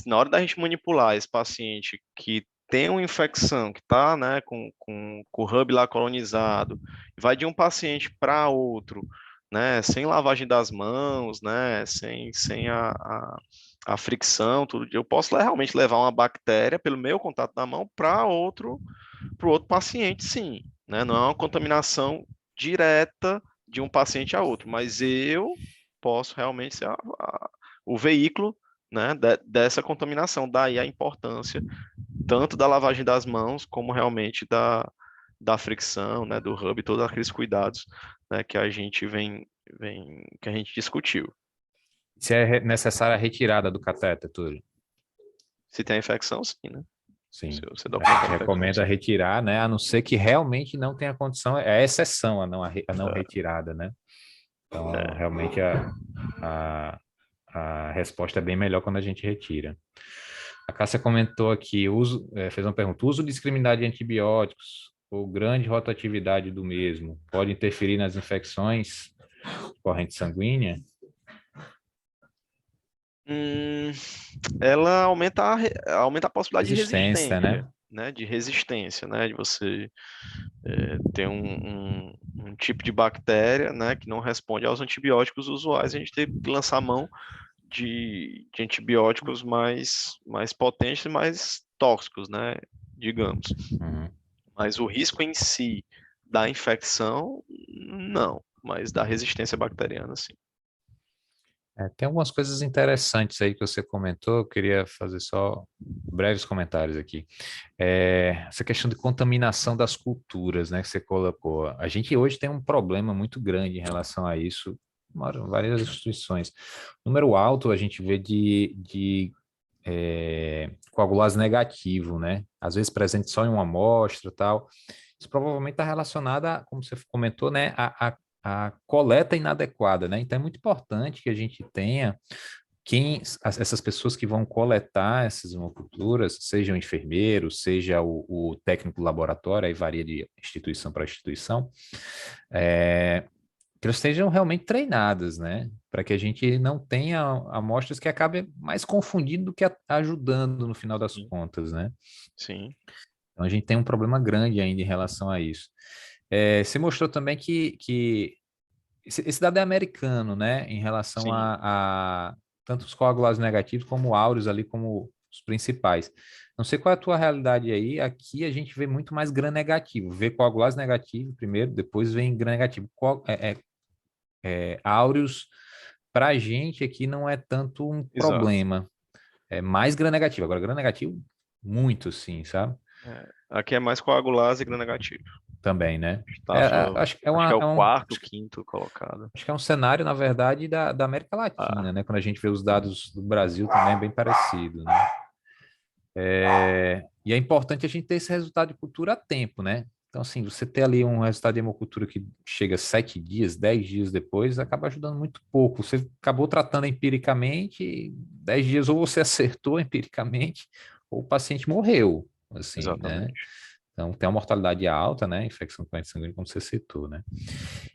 na hora da gente manipular esse paciente que tem uma infecção, que está, né, com o hub lá colonizado, vai de um paciente para outro, né, sem lavagem das mãos, né, sem a fricção, tudo, eu posso realmente levar uma bactéria pelo meu contato da mão para o outro paciente, sim, né, não é uma contaminação direta de um paciente a outro, mas eu posso realmente ser o veículo, né, dessa contaminação. Daí a importância tanto da lavagem das mãos, como realmente da fricção, né, do hub, todos aqueles cuidados, né, que a gente que a gente discutiu. Se é necessária a retirada do catéter, Túlio. Se tem a infecção, sim, né? Se Sim. você A gente documentar a infecção, recomenda sim. retirar, né? A não ser que realmente não tenha condição, é a exceção a não É, retirada, né? Então, é. realmente a, a resposta é bem melhor quando a gente retira. A Cássia comentou aqui, fez uma pergunta: uso indiscriminado de antibióticos ou grande rotatividade do mesmo pode interferir nas infecções de corrente sanguínea? Hum, ela aumenta a possibilidade de Resistência, né? resistência, né? De resistência, né? De você ter um tipo de bactéria, né? Que não responde aos antibióticos usuais. A gente tem que lançar mão de antibióticos mais potentes e mais tóxicos, né? Digamos. Uhum. Mas o risco em si da infecção, não. Mas da resistência bacteriana, sim. Tem algumas coisas interessantes aí que você comentou, eu queria fazer só breves comentários aqui. Essa questão de contaminação das culturas, né, que você colocou. A gente hoje tem um problema muito grande em relação a isso, várias instituições. Número alto a gente vê de coagulase negativo, né? Às vezes presente só em uma amostra e tal. Isso provavelmente está relacionado a, como você comentou, né, a coleta inadequada, né? Então é muito importante que a gente tenha essas pessoas que vão coletar essas hemoculturas, seja o enfermeiro, seja o técnico do laboratório, aí varia de instituição para instituição, que elas estejam realmente treinadas, né? Para que a gente não tenha amostras que acabem mais confundindo do que ajudando no final das Sim. contas, né? Sim. Então a gente tem um problema grande ainda em relação a isso. Você mostrou também que esse dado é americano, né? Em relação Sim. a tanto os coagulados negativos como áureos ali como os principais. Não sei qual é a tua realidade aí. Aqui a gente vê muito mais gram negativo. Vê coagulados negativo primeiro, depois vem gram negativo. Áureos, para a gente aqui não é tanto um Exato. problema. É mais gram negativo. Agora, gram negativo, muito sim, sabe? Aqui é mais coagulase e gram-negativo. Também, né? Estava, Acho que acho que é o quarto, acho que, quinto colocado. acho que é um cenário, na verdade, da América Ah, Latina, né? Quando a gente vê os dados do Brasil também é bem parecido, né? E é importante a gente ter esse resultado de cultura a tempo, né? Então, assim, você ter ali um resultado de hemocultura que chega 7 dias, 10 dias depois, acaba ajudando muito pouco. Você acabou tratando empiricamente, 10 dias ou você acertou empiricamente, ou o paciente morreu, assim, né? exatamente. Então, tem uma mortalidade alta, né? Infecção com corrente sanguínea, como você citou, né?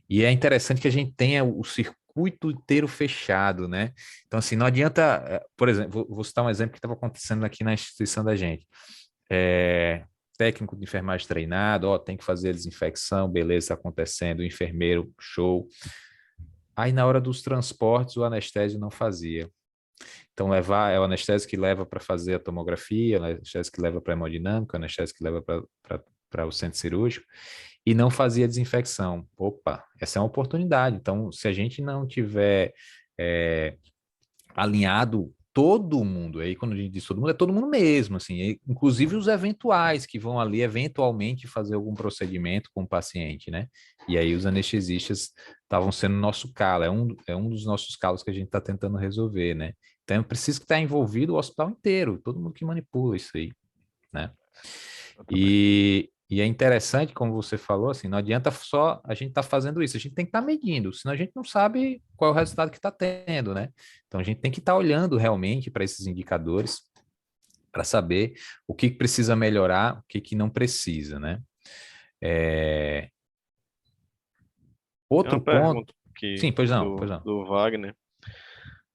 E é interessante que a gente tenha o circuito inteiro fechado, né? Então, assim, não adianta, por exemplo, vou citar um exemplo que estava acontecendo aqui na instituição da gente. É, técnico de enfermagem treinado, ó, tem que fazer a desinfecção, beleza, tá acontecendo, o enfermeiro, show. Aí, na hora dos transportes, o anestésio não fazia. Então, é o anestésico que leva para fazer a tomografia, o anestésico que leva para a hemodinâmica, o anestésico que leva para o centro cirúrgico, e não fazia desinfecção. Opa, essa é uma oportunidade. Então, se a gente não tiver é, alinhado todo mundo, aí quando a gente diz todo mundo, é todo mundo mesmo, assim, inclusive os eventuais que vão ali eventualmente fazer algum procedimento com o paciente, né? E aí os anestesistas estavam sendo nosso calo, é um dos nossos calos que a gente está tentando resolver, né? Então, é preciso que estar envolvido o hospital inteiro, todo mundo que manipula isso aí, né? Exatamente. E é interessante, como você falou, assim, não adianta só a gente estar fazendo isso, a gente tem que estar medindo, senão a gente não sabe qual é o resultado que está tendo, né? Então a gente tem que estar olhando realmente para esses indicadores para saber o que precisa melhorar, o que não precisa, né? É, Tem uma Outro ponto. pergunta aqui Sim, pois não, pois do, não. do Wagner.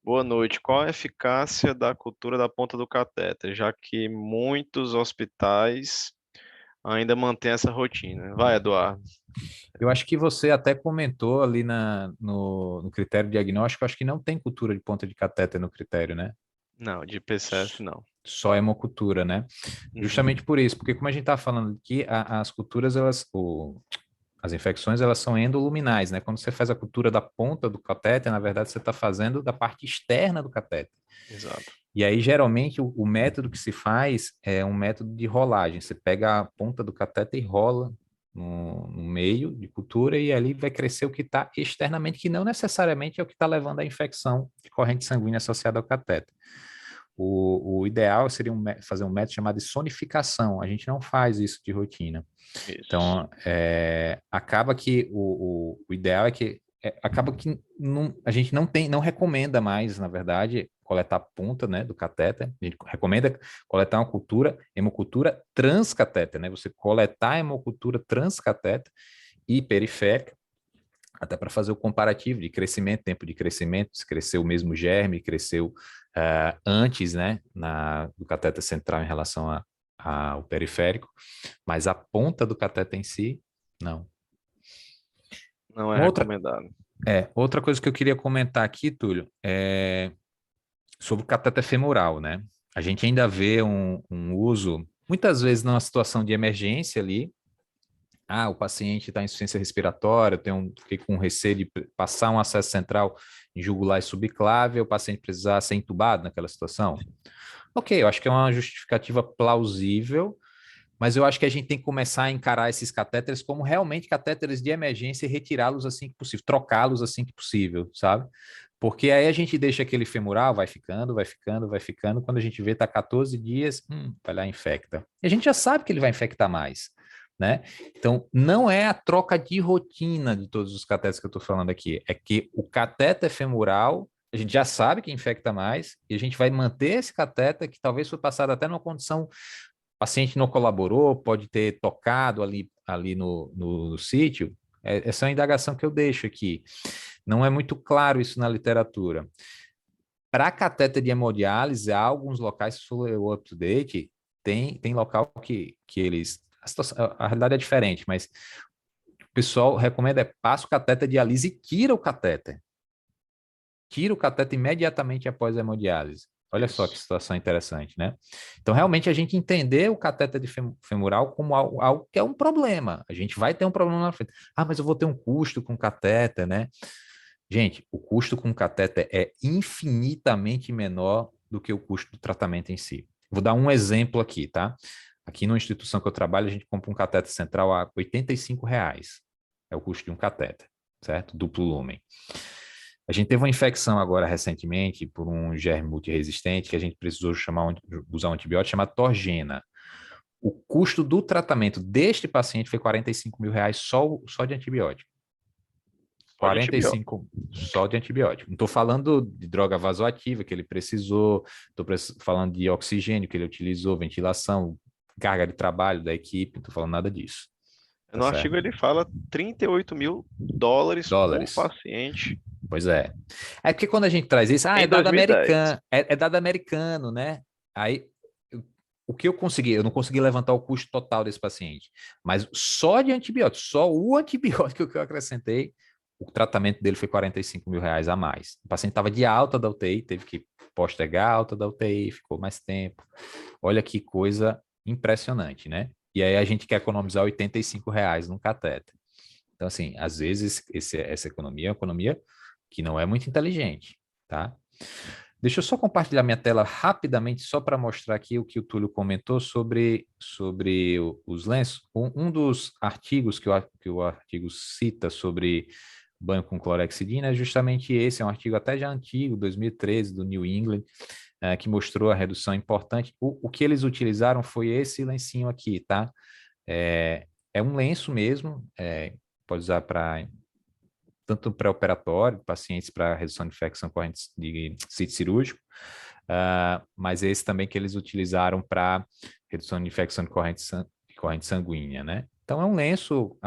Boa noite. Qual a eficácia da cultura da ponta do catéter, já que muitos hospitais ainda mantêm essa rotina? Vai, Eduardo. Eu acho que você até comentou ali no critério diagnóstico, acho que não tem cultura de ponta de catéter no critério, né? Não, de PCF não. Só hemocultura, né? Uhum. Justamente por isso, porque como a gente está falando aqui, as culturas, as infecções, elas são endoluminais, né? Quando você faz a cultura da ponta do catéter, na verdade, você está fazendo da parte externa do catéter. Exato. E aí, geralmente, o método que se faz é um método de rolagem. Você pega a ponta do cateter e rola no meio de cultura e ali vai crescer o que está externamente, que não necessariamente é o que está levando à infecção de corrente sanguínea associada ao cateter. O ideal seria fazer um método chamado de sonificação. A gente não faz isso de rotina. Isso. Então, acaba que o ideal é que acaba que a gente não recomenda mais, na verdade, coletar a ponta, né, do catéter. A gente recomenda coletar uma hemocultura transcatéter, né? Você coletar a hemocultura transcatéter e periférica, até para fazer o comparativo de crescimento, tempo de crescimento, se cresceu o mesmo germe, cresceu antes, né, do catéter central em relação ao periférico, mas a ponta do cateter em si, não. Não é Uma recomendado. outra coisa que eu queria comentar aqui, Túlio, é sobre o cateter femoral, né? A gente ainda vê um uso, muitas vezes numa situação de emergência ali, o paciente está em insuficiência respiratória, fiquei com receio de passar um acesso central em jugular e subclave, o paciente precisar ser entubado naquela situação. Ok, eu acho que é uma justificativa plausível, mas eu acho que a gente tem que começar a encarar esses catéteres como realmente catéteres de emergência e retirá-los assim que possível, trocá-los assim que possível, sabe? Porque aí a gente deixa aquele femoral, vai ficando, vai ficando, vai ficando, quando a gente vê tá 14 dias, vai lá, infecta. E a gente já sabe que ele vai infectar mais, né? Então, não é a troca de rotina de todos os catéteres que eu estou falando aqui, é que o catéter femoral a gente já sabe que infecta mais e a gente vai manter esse catéter que talvez foi passado até numa condição, o paciente não colaborou, pode ter tocado ali no sítio. Essa é uma indagação que eu deixo aqui. Não é muito claro isso na literatura. Para catéter de hemodiálise, há alguns locais, se for o up-to-date, tem local que eles... A realidade é diferente, mas o pessoal recomenda passa o catéter de diálise e tira o catéter. Tira o cateter imediatamente após a hemodiálise. Olha só que Isso. situação interessante, né? Então, realmente, a gente entender o cateter de femoral como algo que é um problema. A gente vai ter um problema na frente. Mas eu vou ter um custo com cateter, né? Gente, o custo com cateter é infinitamente menor do que o custo do tratamento em si. Vou dar um exemplo aqui, tá? Aqui na instituição que eu trabalho, a gente compra um cateter central a R$ 85. É o custo de um cateter, certo? Duplo lumen. A gente teve uma infecção agora recentemente por um germe multiresistente que a gente precisou usar um antibiótico chamado Torgena. O custo do tratamento deste paciente foi R$ 45.000 só de antibiótico. Só de antibiótico. 45 só de antibiótico. Não estou falando de droga vasoativa que ele precisou, estou falando de oxigênio que ele utilizou, ventilação, carga de trabalho da equipe, não estou falando nada disso. Tá No artigo certo? ele fala US$ 38.000 por Dólares. paciente Pois é. É porque quando a gente traz isso, em é dado 2010. americano, é dado americano, né? Aí, o que eu não consegui levantar o custo total desse paciente, mas só de antibiótico, só o antibiótico que eu acrescentei, o tratamento dele foi R$ 45.000 a mais. O paciente estava de alta da UTI, teve que postergar a alta da UTI, ficou mais tempo. Olha que coisa impressionante, né? E aí a gente quer economizar R$ 85 num catéter. Então, assim, às vezes essa economia é uma economia que não é muito inteligente, tá? Deixa eu só compartilhar minha tela rapidamente, só para mostrar aqui o que o Túlio comentou sobre os lenços. Um dos artigos que o artigo cita sobre banho com clorexidina é justamente esse, é um artigo até já antigo, 2013, do New England, que mostrou a redução importante. O que eles utilizaram foi esse lencinho aqui, tá? É um lenço mesmo, pode usar para tanto pré-operatório, pacientes para redução de infecção corrente de sítio cirúrgico, mas esse também que eles utilizaram para redução de infecção de corrente sanguínea, né? Então, é um lenço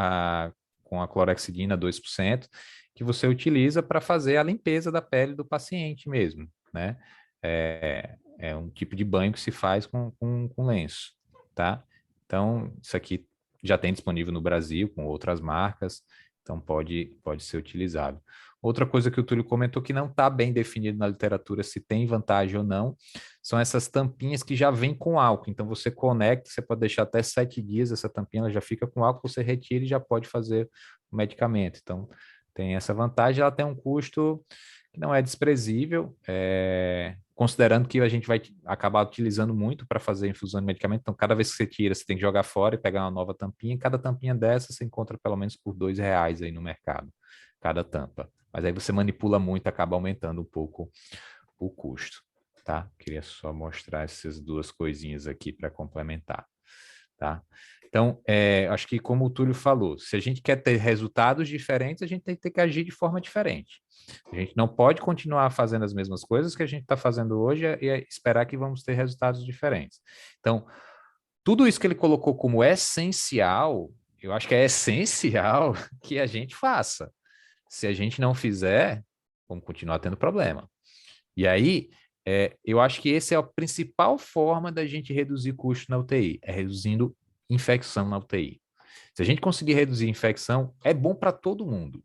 com a clorexidina 2% que você utiliza para fazer a limpeza da pele do paciente mesmo, né? É um tipo de banho que se faz com lenço, tá? Então, isso aqui já tem disponível no Brasil com outras marcas, então pode ser utilizado. Outra coisa que o Túlio comentou que não está bem definido na literatura se tem vantagem ou não, são essas tampinhas que já vêm com álcool. Então você conecta, você pode deixar até 7 dias, essa tampinha ela já fica com álcool, você retira e já pode fazer o medicamento. Então tem essa vantagem, ela tem um custo que não é desprezível, considerando que a gente vai acabar utilizando muito para fazer infusão de medicamento, então cada vez que você tira, você tem que jogar fora e pegar uma nova tampinha, e cada tampinha dessa você encontra pelo menos por R$ 2 aí no mercado, cada tampa. Mas aí você manipula muito, acaba aumentando um pouco o custo, tá? Queria só mostrar essas duas coisinhas aqui para complementar, tá? Então, acho que como o Túlio falou, se a gente quer ter resultados diferentes, a gente tem que ter que agir de forma diferente. A gente não pode continuar fazendo as mesmas coisas que a gente está fazendo hoje e esperar que vamos ter resultados diferentes. Então, tudo isso que ele colocou como essencial, eu acho que é essencial que a gente faça. Se a gente não fizer, vamos continuar tendo problema. E aí, eu acho que essa é a principal forma da gente reduzir custo na UTI, é reduzindo infecção na UTI. Se a gente conseguir reduzir infecção, é bom para todo mundo,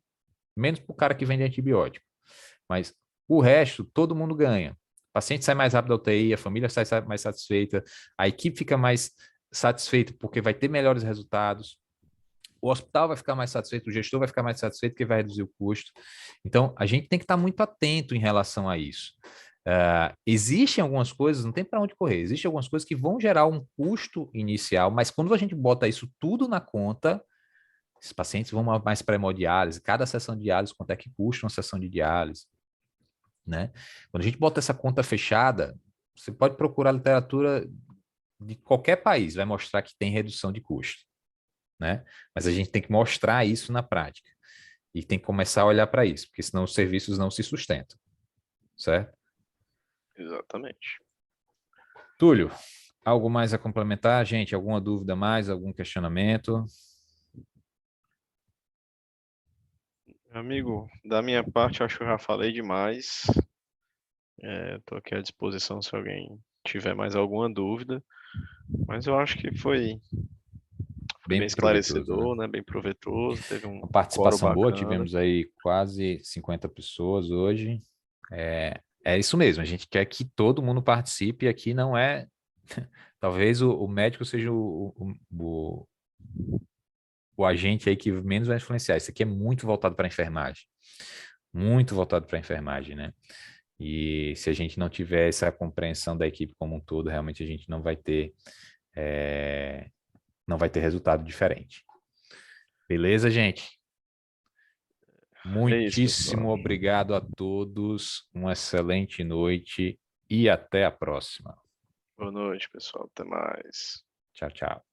menos para o cara que vende antibiótico. Mas o resto, todo mundo ganha. O paciente sai mais rápido da UTI, a família sai mais satisfeita, a equipe fica mais satisfeita porque vai ter melhores resultados, o hospital vai ficar mais satisfeito, o gestor vai ficar mais satisfeito porque vai reduzir o custo. Então, a gente tem que estar muito atento em relação a isso. Existem algumas coisas, não tem para onde correr, existem algumas coisas que vão gerar um custo inicial, mas quando a gente bota isso tudo na conta, esses pacientes vão mais para hemodiálise, cada sessão de diálise, quanto é que custa uma sessão de diálise, né? Quando a gente bota essa conta fechada, você pode procurar literatura de qualquer país, vai mostrar que tem redução de custo, né? Mas a gente tem que mostrar isso na prática e tem que começar a olhar para isso, porque senão os serviços não se sustentam, certo? Exatamente. Túlio, algo mais a complementar, gente? Alguma dúvida mais? Algum questionamento? Amigo, da minha parte, acho que eu já falei demais. Estou aqui à disposição se alguém tiver mais alguma dúvida. Mas eu acho que foi bem Bem proveitoso, né? esclarecedor, né? Bem proveitoso. Teve Uma um coro participação boa, bacana. tivemos aí quase 50 pessoas hoje. É isso mesmo, a gente quer que todo mundo participe. Aqui não é. Talvez o médico seja o agente aí que menos vai influenciar. Isso aqui é muito voltado para a enfermagem. Muito voltado para a enfermagem, né? E se a gente não tiver essa compreensão da equipe como um todo, realmente a gente não vai ter resultado diferente. Beleza, gente? É isso, pessoal. Muitíssimo obrigado a todos, uma excelente noite e até a próxima. Boa noite, pessoal. Até mais. Tchau, tchau.